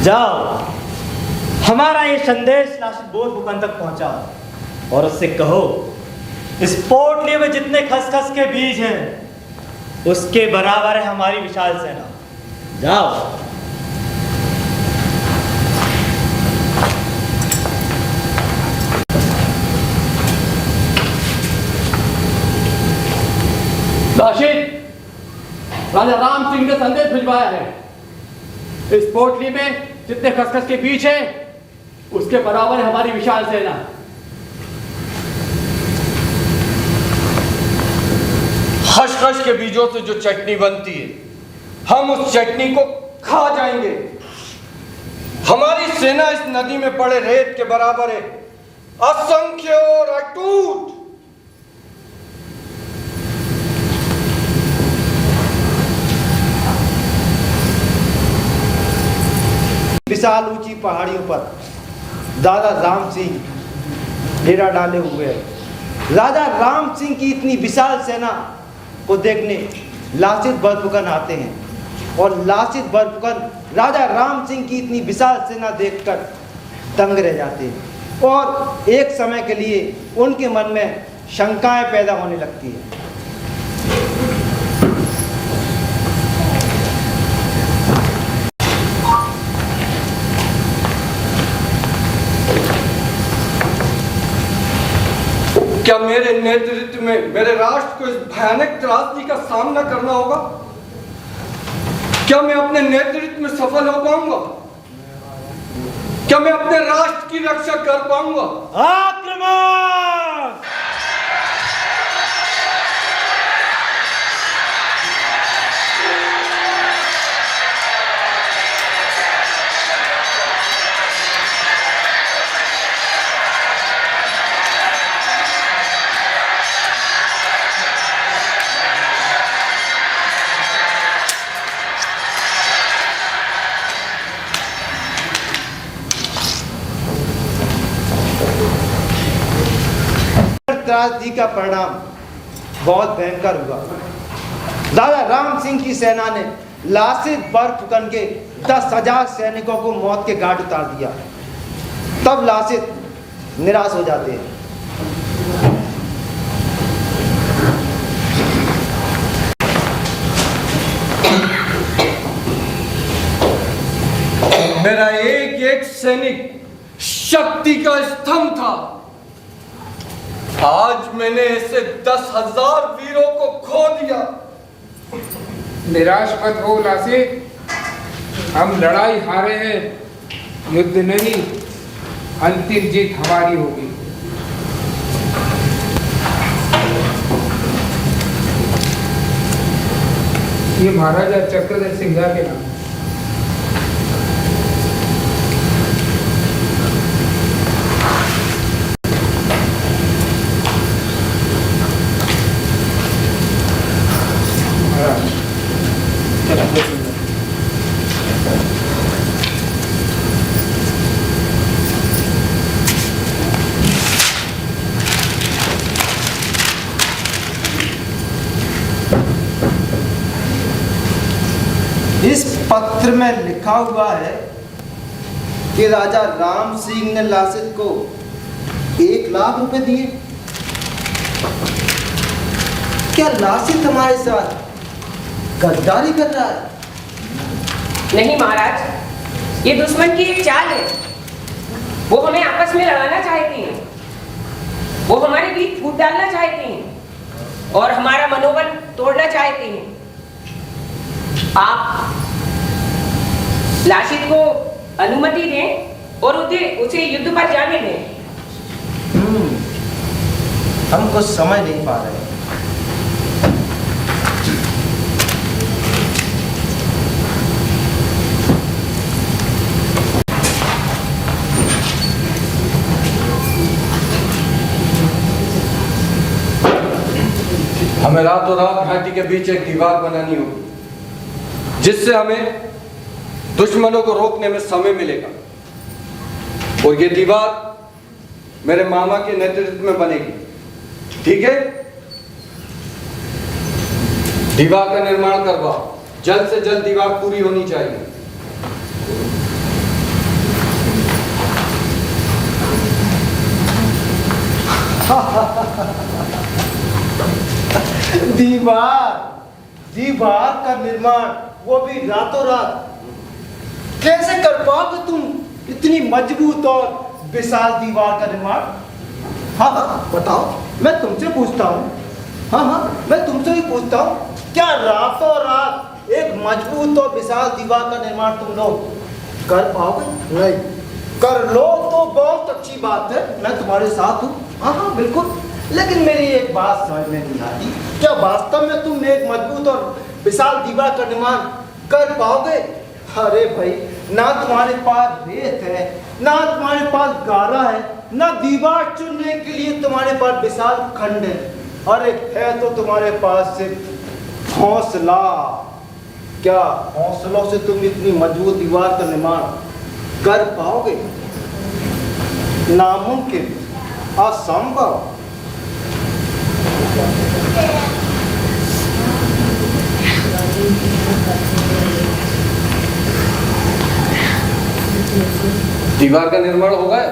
जाओ, हमारा ये संदेश लाशिद बोरफुकन तक पहुंचाओ और उससे कहो इस पोटली में जितने खसखस के बीज हैं उसके बराबर है हमारी विशाल सेना। जाओ। लाशिद, राजा राम सिंह ने संदेश भिजवाया है। इस पोटली में जितने खसखस के बीज है उसके बराबर है हमारी विशाल सेना। खसखस के बीजों से जो चटनी बनती है, हम उस चटनी को खा जाएंगे। हमारी सेना इस नदी में पड़े रेत के बराबर है, असंख्य और अटूट। विशाल ऊंची पहाड़ियों पर दादा राम सिंह डेरा डाले हुए हैं। राजा राम सिंह की इतनी विशाल सेना को देखने लाशिद बोरफुकन आते हैं और लाशिद बोरफुकन राजा राम सिंह की इतनी विशाल सेना देखकर दंग रह जाते हैं और एक समय के लिए उनके मन में शंकाएं पैदा होने लगती है। क्या मेरे नेतृत्व में मेरे राष्ट्र को इस भयानक त्रासदी का सामना करना होगा? क्या मैं अपने नेतृत्व में सफल हो पाऊंगा? क्या मैं अपने राष्ट्र की रक्षा कर पाऊंगा? आक्रमण! त्रासदी का परिणाम बहुत भयंकर हुआ। राजा राम सिंह की सेना ने लासित बर्फ फुकन के 10,000 सैनिकों को मौत के घाट उतार दिया। तब लासित निराश हो जाते हैं। मेरा एक एक सैनिक शक्ति का स्तंभ था। आज मैंने ऐसे 10,000 वीरों को खो दिया। निराश मत हो लासित, हम लड़ाई हारे हैं, युद्ध नहीं, अंतिम जीत हमारी होगी। ये महाराजा चक्रधर सिंघा के नाम। इस पत्र में लिखा हुआ है कि राजा राम सिंह ने लासित को 1 लाख रुपए दिए। क्या लासित हमारे साथ गद्दारी कर रहा है? नहीं महाराज, ये दुश्मन की एक चाल है। वो हमें आपस में लड़ाना चाहते हैं, वो हमारे बीच फूट डालना चाहते हैं और हमारा मनोबल तोड़ना चाहते हैं। आप लासित को अनुमति दें और उसे युद्ध पर जाने दें। हम कुछ समझ नहीं पा रहे। हमें रातों रात घाटी के बीच एक दीवार बनानी होगी, जिससे हमें दुश्मनों को रोकने में समय मिलेगा। और ये दीवार मेरे मामा के नेतृत्व में बनेगी, ठीक है? दीवार का निर्माण करवाओ, जल्द से जल्द दीवार पूरी होनी चाहिए। दीवार का निर्माण, वो भी रातों रात। कैसे कर पाओगे तुम इतनी मजबूत और विशाल दीवार का निर्माण? हाँ बताओ, मैं तुमसे पूछता हूँ। हाँ मैं तुमसे ही पूछता हूँ, क्या रातों रात एक मजबूत और विशाल दीवार का निर्माण तुम लोग कर पाओगे? नहीं। कर लो तो बहुत अच्छी बात है, मैं तुम्हारे साथ हूँ। हाँ बिल्कुल, लेकिन मेरी एक बात समझ में नहीं आती, क्या वास्तव में तुम एक मजबूत और विशाल दीवार का निर्माण कर पाओगे? अरे भाई, ना तुम्हारे पास रेत है, ना तुम्हारे पास गारा है, ना दीवार चुनने के लिए तुम्हारे पास विशाल खंड है। अरे है तो तुम्हारे पास सिर्फ हौसला। क्या हौसलों से तुम इतनी मजबूत दीवार का निर्माण कर पाओगे? नामुमकिन, असंभव। दीवार का निर्माण हो गया?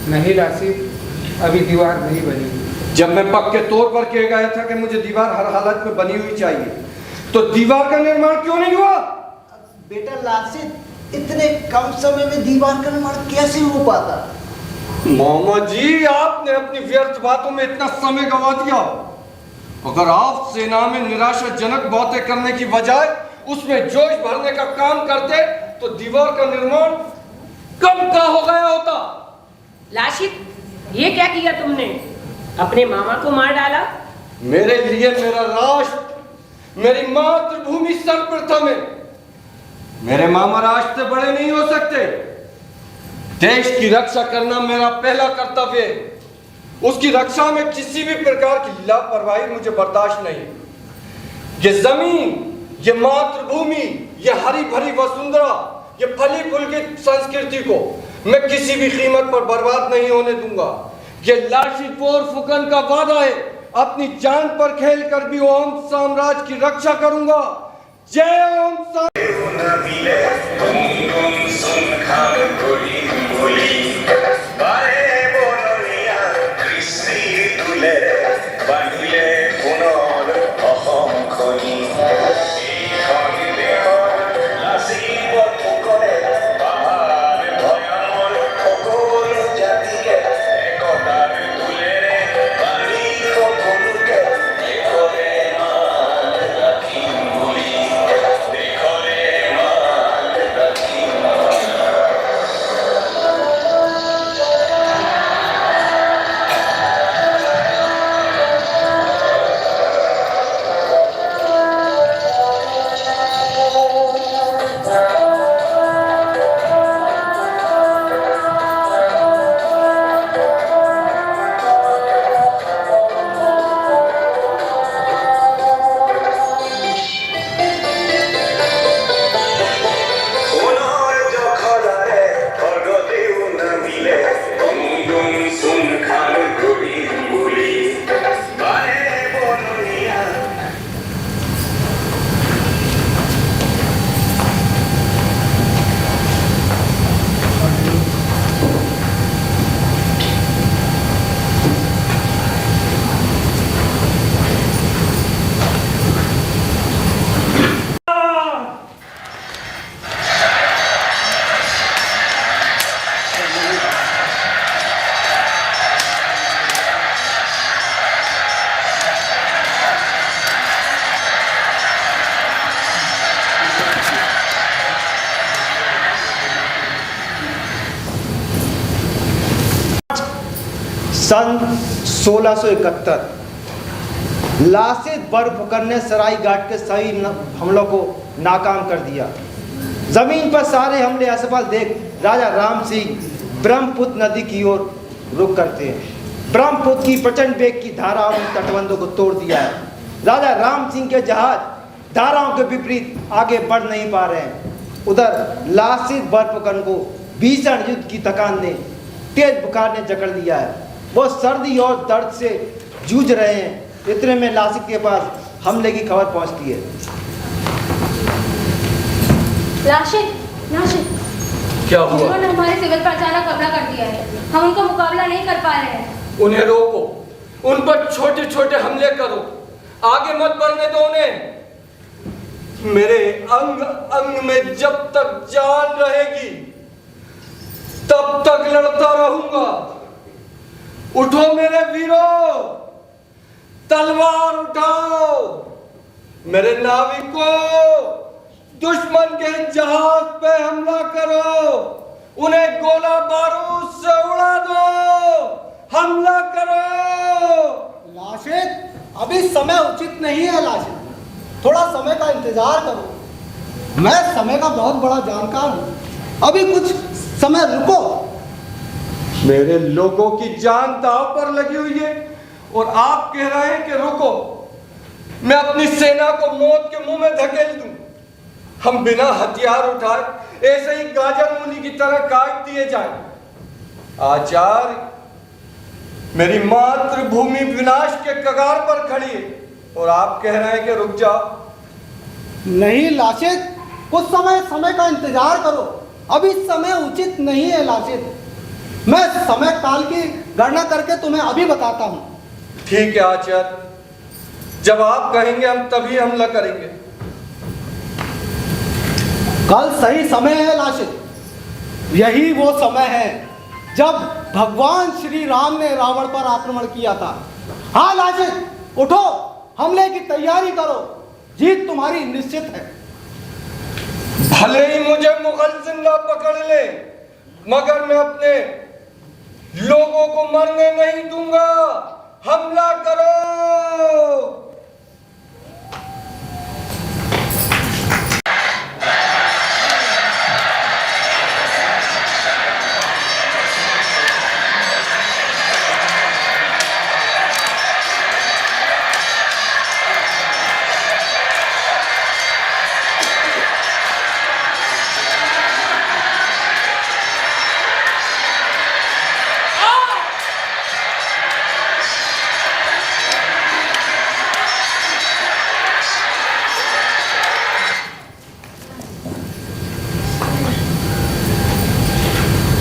नहीं लासित, अभी दीवार नहीं बनी। जब मैं पक्के तौर पर कह गया था कि मुझे दीवार हर हालत में बनी हुई चाहिए, तो दीवार का निर्माण क्यों नहीं हुआ? बेटा लासित, इतने कम समय में दीवार का निर्माण कैसे हो पाता? मामा जी, आपने अपनी व्यर्थ बातों में इतना समय गंवा दिया। अगर आप सेना में निराशाजनक बातें करने की बजाय उसमें जोश भरने का काम करते तो दीवार का निर्माण कब का हो गया होता। लाशित, ये क्या किया तुमने? अपने मामा को मार डाला? मेरे लिए मेरा राष्ट्र, मेरी मातृभूमि सर्वप्रथम है। मेरे मामा राष्ट्र से बड़े नहीं हो सकते। देश की रक्षा करना मेरा पहला कर्तव्य है। उसकी रक्षा में किसी भी प्रकार की लापरवाही मुझे बर्दाश्त नहीं। ये जमीन, ये मातृभूमि, ये हरी भरी वसुंधरा, ये फली फूलित संस्कृति को मैं किसी भी कीमत पर बर्बाद नहीं होने दूंगा। ये लाशित और फुकन का वादा है, अपनी जान पर खेल कर भी ओम साम्राज्य की रक्षा करूंगा। जय ओम सन 1671 लासित बरफुकन ने सराय घाट के सभी हमलों को नाकाम कर दिया। जमीन पर सारे हमले असफल देख राजा राम सिंह ब्रह्मपुत्र नदी की ओर रुख करते हैं। ब्रह्मपुत्र की प्रचंड वेग की धाराओं ने तटबंधों को तोड़ दिया है। राजा राम सिंह के जहाज धाराओं के विपरीत आगे बढ़ नहीं पा रहे हैं। उधर लासित बरफुकन को भीषण युद्ध की थकान ने, तेज बुखार ने जकड़ लिया है। वो सर्दी और दर्द से जूझ रहे हैं। इतने में लासित के पास हमले की खबर पहुंचती है। लाशित, लाशित, क्या हुआ? उन्होंने हमारे शिविर पर अचानक हमला कर दिया है। हम उनका मुकाबला नहीं कर पा रहे हैं। उन्हें रोको, उन पर छोटे छोटे हमले करो, आगे मत बढ़ने दो उन्हें। मेरे अंग अंग में जब तक जान रहेगी तब तक लड़ता रहूंगा। उठो मेरे वीरों, तलवार उठाओ। मेरे नाविकों, दुश्मन के जहाज पे हमला करो, उन्हें गोला बारूद से उड़ा दो। हमला करो। लाशित, अभी समय उचित नहीं है। लाशित, थोड़ा समय का इंतजार करो। मैं समय का बहुत बड़ा जानकार हूं। अभी कुछ समय रुको। मेरे लोगों की जान दांव पर लगी हुई है और आप कह रहे हैं कि रुको। मैं अपनी सेना को मौत के मुंह में धकेल दूं। हम बिना हथियार उठाए ऐसे ही गाजर मूली की तरह काट दिए जाएं। आचार्य, मेरी मातृभूमि विनाश के कगार पर खड़ी है और आप कह रहे हैं कि रुक जाओ। नहीं लाशित, कुछ समय का इंतजार करो। अभी समय उचित नहीं है लासित। मैं समय काल की गणना करके तुम्हें अभी बताता हूँ। ठीक है आचार्य, जब आप कहेंगे हम तभी हमला करेंगे। कल सही समय है लासित। यही वो समय है जब भगवान श्री राम ने रावण पर आक्रमण किया था। हाँ लासित, उठो, हमले की तैयारी करो, जीत तुम्हारी निश्चित है। भले ही मुझे मुगल जिंदा पकड़ ले, मगर मैं अपने लोगों को मरने नहीं दूंगा। हमला करो।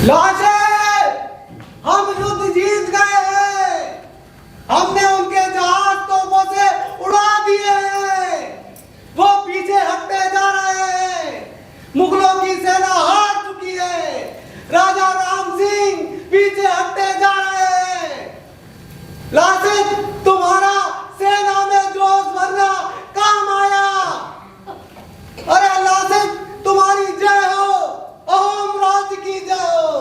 लाशें, हम युद्ध जीत गए हैं। हमने उनके जहाज तोपों से उड़ा दिए हैं। वो पीछे हटते जा रहे हैं। मुगलों की सेना हार चुकी है। राजा राम सिंह पीछे हटते जा रहे हैं। लासित, तुम्हारा सेना में जोश भरना काम आया। अरे लासित, तुम्हारी जय हो, अहोम राज्य की जय हो,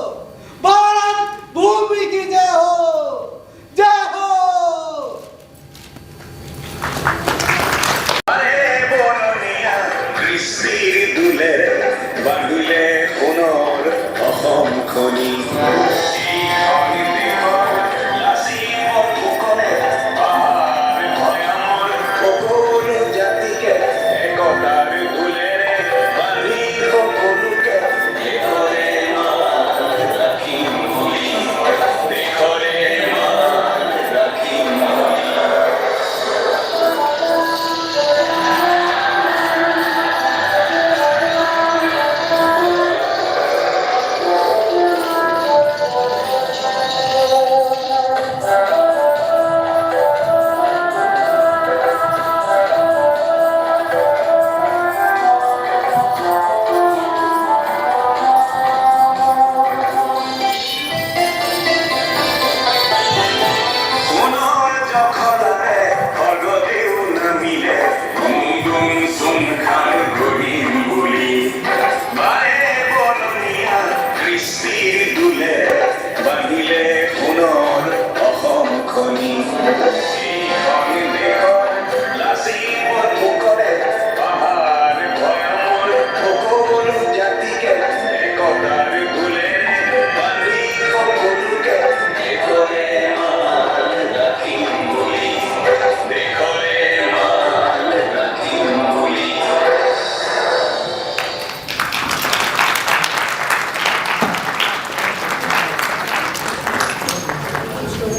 भारत भूमि की जय हो, जय हो। अरे बोलनिया कृष्णीर दुले बांधुले पुनर अहम खनि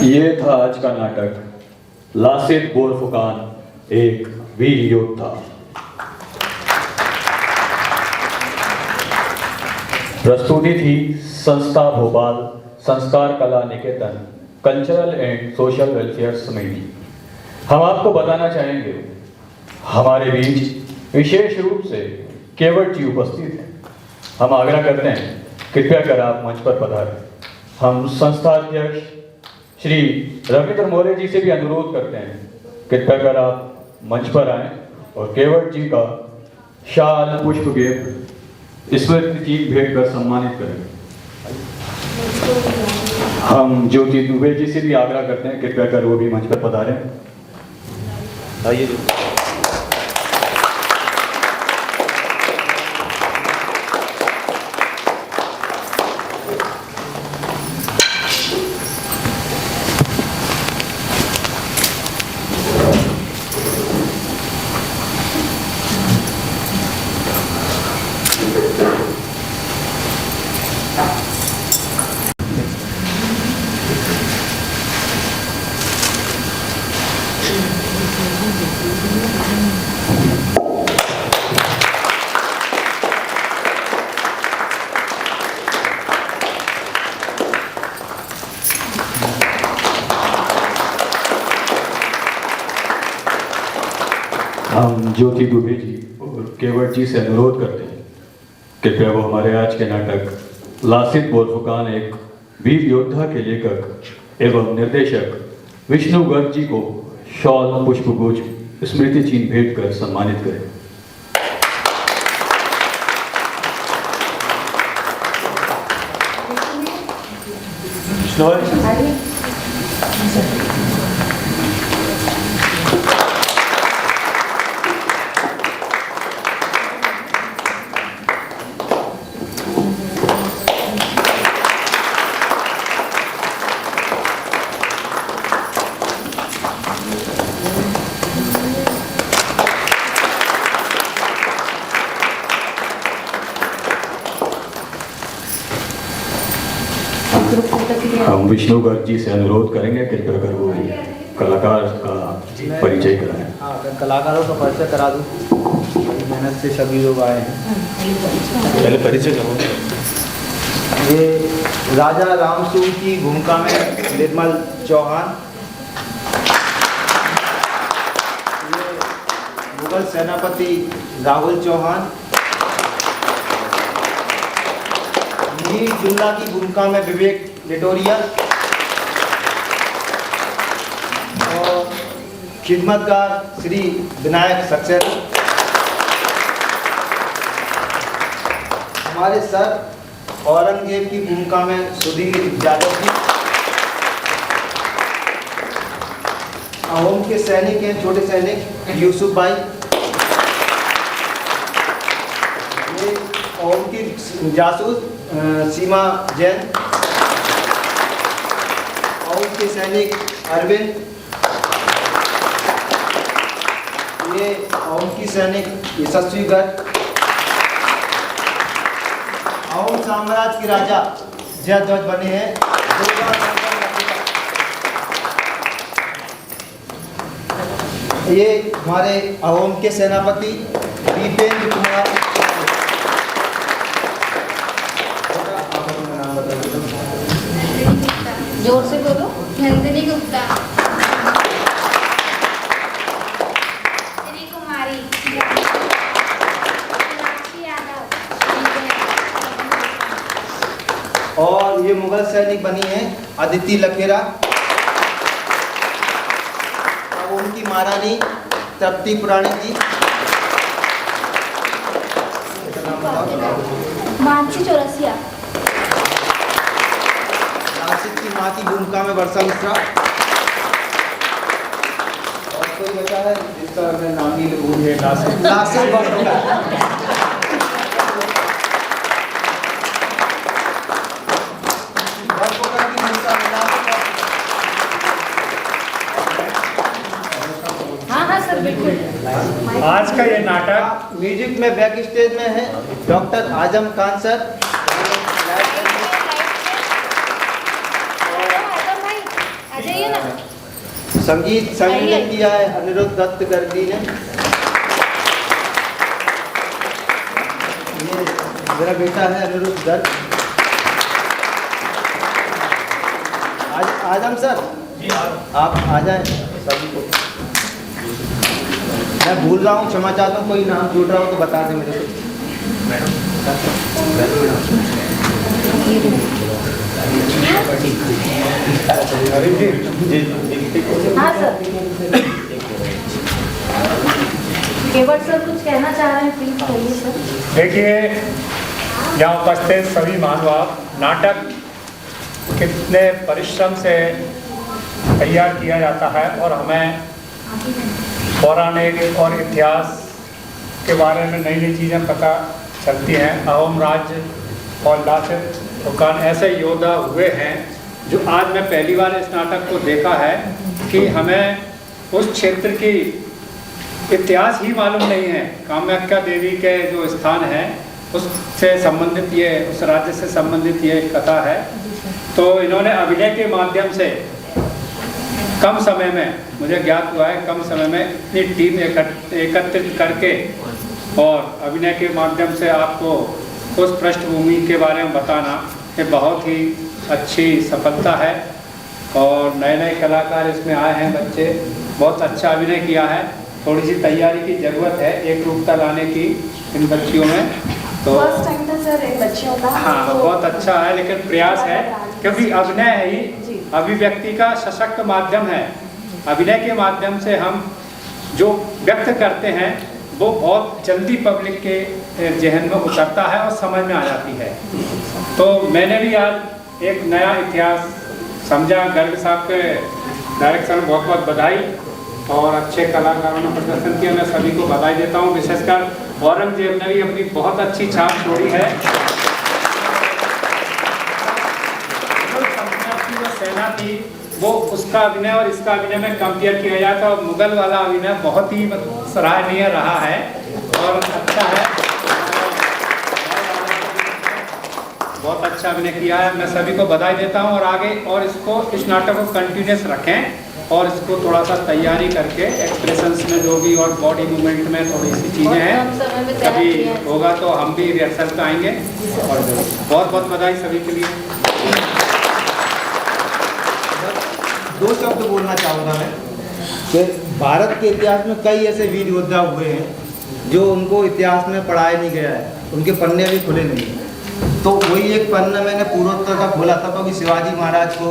ये था आज का नाटक लासित बोरफुकान, एक वीर योद्धा। प्रस्तुति थी संस्था भोपाल संस्कार कला निकेतन कल्चरल एंड सोशल वेलफेयर समिति। हम आपको बताना चाहेंगे हमारे बीच विशेष रूप से केवट जी उपस्थित हैं। हम आग्रह करते हैं कृपया कर आप मंच पर पधारें। हम संस्था अध्यक्ष श्री रविंद्र मौर्य जी से भी अनुरोध करते हैं कृपया कर आप मंच पर आएं और केवट जी का शाल पुष्प गेंद स्मृति चिन्ह भेंट कर सम्मानित करें। हम ज्योति दुबे जी से भी आग्रह करते हैं कृपया कर वो भी मंच पर पधारें। आइए। हम ज्योति दुबे जी और केवट जी से अनुरोध करते हैं कृपया वो हमारे आज के नाटक लासित बोरफुकान एक वीर योद्धा के लेखक एवं निर्देशक विष्णु गर्ग जी को शॉल पुष्पगुच्छ स्मृति चिन्ह भेंट कर सम्मानित करें। हम विष्णु गर्ग जी से अनुरोध करेंगे कृपया कर वो कलाकार का परिचय कराएं। हाँ, मैं कलाकारों का परिचय करा दूँ। बड़ी मेहनत से सभी लोग आए हैं। पहले परिचय करो। ये राजा रामसूर की भूमिका में निर्मल चौहान, ये मुगल सेनापति राहुल चौहान, मीर जुल्ला की भूमिका में विवेक लिटोरिया और खिदमतगार श्री विनायक सक्सेना। हमारे सर औरंगजेब की भूमिका में सुधीर यादव जी। अहोम के सैनिक हैं, छोटे सैनिक यूसुफ भाई। ये अहोम की जासूस सीमा जैन। अहोम के सैनिक अरविंद। ये अहोम की सैनिक यशस्वी गर्ग। अहोम साम्राज्य के राजा जयध्वज बने हैं। ये हमारे अहोम के सेनापति दीपेंद्र कुमार। जोर से बोलो। नंदिनी गुप्ता, श्री कुमारी, मीनाक्षी यादव। और ये मुगल सैनिक बनी है अदिति लखेरा। अब उनकी महारानी तृप्ति पुराणी जी। मानसी चौरसिया। लासित की माँ की भूमिका में वर्षा मिश्रा। और कोई बचा है जिसका मैं नाम ही भूल गया। लासित आज का ये नाटक म्यूजिक में बैक स्टेज में है डॉक्टर आजम खान सर। संगीत संयोजन किया है अनिरुद्ध दत्त गर्गी ने। ये मेरा बेटा है अनिरुद्ध दत्त। आजम सर आप आ जाए सभी को। मैं भूल रहा हूँ, क्षमा चाहता हूँ। कोई नाम छूट रहा हो तो बता दें मेरे को। हाँ सर। केवट सर कुछ कहना चाह रहे हैं, प्लीज कहिए सर। देखिए, यहाँ उपस्थित सभी महानुभाव, नाटक कितने परिश्रम से तैयार किया जाता है और हमें पौराणिक और इतिहास के बारे में नई नई चीज़ें पता चलती हैं। अहोम राज्य और लासित बोरफुकान ऐसे योद्धा हुए हैं जो आज मैं पहली बार इस नाटक को देखा है कि हमें उस क्षेत्र की इतिहास ही मालूम नहीं है। कामाख्या देवी के जो स्थान है उससे संबंधित ये, उस राज्य से संबंधित ये कथा है। तो इन्होंने अभिनय के माध्यम से कम समय में, मुझे ज्ञात हुआ है, कम समय में इतनी टीम एकत्रित करके और अभिनय के माध्यम से आपको उस पृष्ठभूमि के बारे में बताना ये बहुत ही अच्छी सफलता है। और नए नए कलाकार इसमें आए हैं, बच्चे बहुत अच्छा अभिनय किया है। थोड़ी सी तैयारी की जरूरत है एक रूपता लाने की इन बच्चियों में। तो फर्स्ट टाइम था सर इन बच्चियों का। हाँ, तो बहुत अच्छा है, लेकिन प्रयास है क्योंकि अभिनय ही अभिव्यक्ति का सशक्त माध्यम है। अभिनय के माध्यम से हम जो व्यक्त करते हैं वो बहुत जल्दी पब्लिक के जहन में उतरता है और समझ में आ जाती है। तो मैंने भी आज एक नया इतिहास समझा। गर्ग साहब के डायरेक्शन में बहुत बहुत बधाई और अच्छे कलाकारों ने प्रदर्शन किया, मैं सभी को बधाई देता हूँ। विशेषकर औरंगजेब ने भी अपनी बहुत अच्छी छाप छोड़ी है। जो सेना थी वो उसका अभिनय और इसका अभिनय में कंपेयर किया जाता है और मुगल वाला अभिनय बहुत ही सराहनीय रहा है और अच्छा है, बहुत अच्छा अभिनय किया है। मैं सभी को बधाई देता हूं और आगे और इसको इस नाटक को कंटिन्यूस रखें और इसको थोड़ा सा तैयारी करके एक्सप्रेशंस में जो भी और बॉडी मूवमेंट में थोड़ी सी चीज़ें हैं, कभी होगा तो हम भी रिहर्सल पे आएंगे। और बहुत बहुत बधाई सभी के लिए। दो शब्द बोलना चाहूँगा मैं कि भारत के इतिहास में कई ऐसे वीर योद्धा हुए हैं जो उनको इतिहास में पढ़ाया नहीं गया है, उनके पन्ने भी खुले नहीं हैं। तो वही एक पन्ना मैंने पूर्वोत्तर का खोला था क्योंकि शिवाजी महाराज को,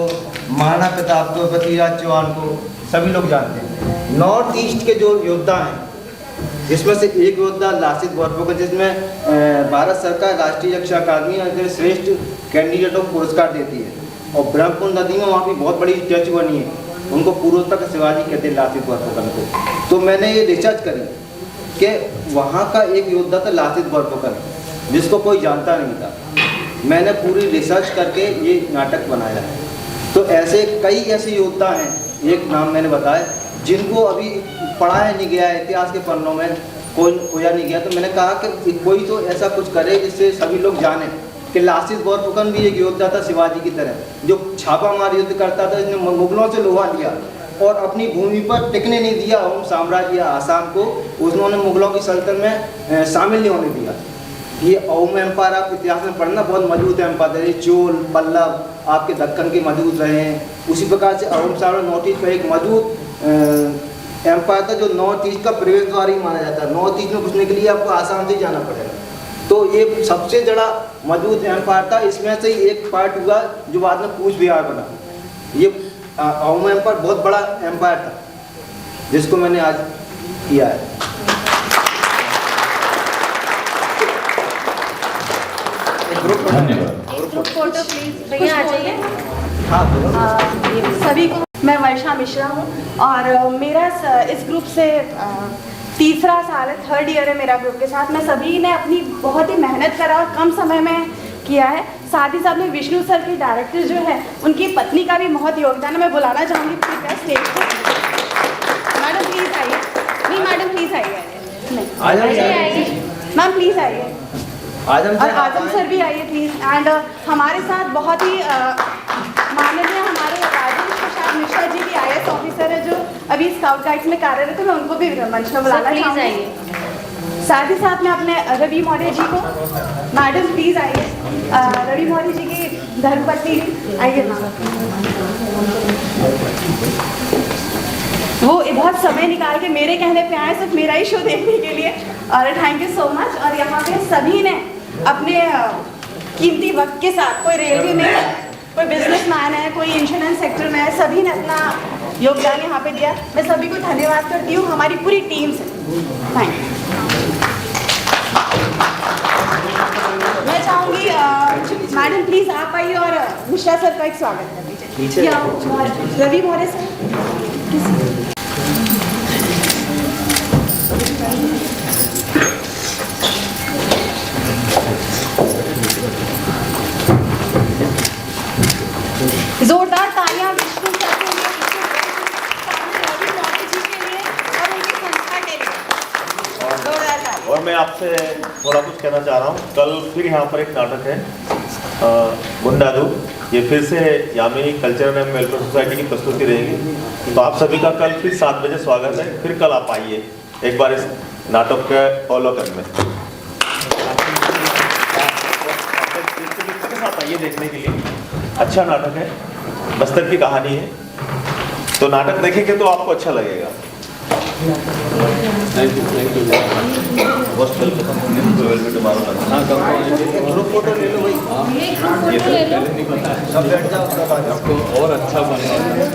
महाराणा प्रताप को, पृथ्वीराज चौहान को सभी लोग जानते हैं। नॉर्थ ईस्ट के जो योद्धा हैं जिसमें से एक योद्धा लासित बोरफुकन, जिसमें भारत सरकार राष्ट्रीय रक्षा अकादमी श्रेष्ठ कैंडिडेटों को पुरस्कार देती है और ब्रह्मपुत्र नदी में वहाँ की बहुत बड़ी स्टैचू बनी है, उनको पूर्वोत्तर का शिवाजी कहते हैं, लासित बोरफुकन को। तो मैंने ये रिसर्च करी कि वहाँ का एक योद्धा था लासित बोरफुकन, जिसको कोई जानता नहीं था। मैंने पूरी रिसर्च करके ये नाटक बनाया है। तो ऐसे कई ऐसे योद्धा हैं, एक नाम मैंने बताया, जिनको अभी पढ़ाया नहीं गया है, इतिहास के पन्नों में कोई खोया नहीं गया। तो मैंने कहा कि कोई तो ऐसा कुछ करे जिससे सभी लोग जाने कि लासित बोरफुकन भी एक योद्धा था शिवाजी की तरह, जो छापामार युद्ध करता था, जिसने मुगलों से लोहा लिया और अपनी भूमि पर टिकने नहीं दिया। अहोम साम्राज्य आसाम को उन्होंने मुगलों की सल्तनत में शामिल नहीं होने दिया। ये अहोम एम्पायर आप इतिहास में पढ़ना बहुत मजबूत एम्पायर है। चोल, पल्लव आपके दक्कन के मजबूत रहे हैं। उसी प्रकार से अहोम साम्राज्य नॉर्थ ईस्ट का एक मजबूत एम्पायर था जो नॉर्थ ईस्ट का प्रवेश द्वार ही माना जाता है। नॉर्थ ईस्ट में घुसने के लिए आपको आसाम से जाना पड़ेगा। तो ये सबसे बड़ा मजबूत एम्पायर था। इसमें से एक पार्ट हुआ जो बाद में कूच बिहार बना। ये अहोम एम्पायर बहुत बड़ा एम्पायर था जिसको मैंने आज किया है। धन्यवाद। एक ग्रुप फोटो प्लीज भैया आ जाइए। सभी को मैं वर्षा मिश्रा हूँ और मेरा इस ग्रुप से तीसरा साल है, 3rd ईयर है मेरा ग्रुप के साथ। मैं सभी ने अपनी बहुत ही मेहनत करा और कम समय में किया है। साथ ही साथ में विष्णु सर के डायरेक्टर जो है उनकी पत्नी का भी बहुत योगदान है। मैं बुलाना चाहूँगी कृपया स्टेज पर। मैडम प्लीज़ आइए। नहीं मैडम प्लीज़ आइए। नहीं मैम प्लीज़ आइए। और आजम सर भी आइए प्लीज़। एंड हमारे साथ बहुत ही माननीय हमारे राजेश प्रसाद मिश्रा जी भी IAS ऑफिसर है जो अभी स्काउट गाइड्स में कार्यरत है। मैं उनको भी मंच में बुलाना चाहूँगी। साथ ही साथ में अपने रवि मौर्य जी को, मैडम प्लीज़ आइए। रवि मौर्य जी की धर्मपत्नी आइए मैम। वो बहुत समय निकाल के मेरे कहने पे आए सिर्फ मेरा ही शो देखने के लिए और थैंक यू सो मच। और यहाँ पे सभी ने अपने कीमती वक्त के साथ, कोई रेलवे में है, कोई बिजनेसमैन है, कोई इंश्योरेंस सेक्टर में है, सभी ने अपना योगदान यहाँ पे दिया। मैं सभी को धन्यवाद करती हूँ हमारी पूरी टीम से। Thank you. मैं चाहूँगी मैडम प्लीज़ आप आइए और मिश्रा सर का एक स्वागत कर दीजिए। या रवि मौर्य सर। जोरदार तालियां विष्णु सर के लिए, रवि मौर्य जी के लिए और उनकी संस्था के लिए। जोरदार तालियां। और मैं आपसे थोड़ा कुछ कहना चाह रहा हूँ। कल फिर यहाँ पर एक नाटक है गुंडादू। ये फिर से Yamini cultural and welfare society की प्रस्तुति रहेगी। तो आप सभी का कल फिर 7 बजे स्वागत है। फिर कल आप आइए एक बार इस नाटक के अवलोकन में साथ आइए देखने के लिए। अच्छा नाटक है, बस्तर की कहानी है। तो नाटक देखेंगे तो आपको अच्छा लगेगा। थैंक यू बहुत वेलकम टुमारो। हाँ कब ग्रुप फोटो ले लो भाई। ये तो पहले नहीं पता है, सब बैठ जाओ सब आ जाओ, इसको और अच्छा बनना है।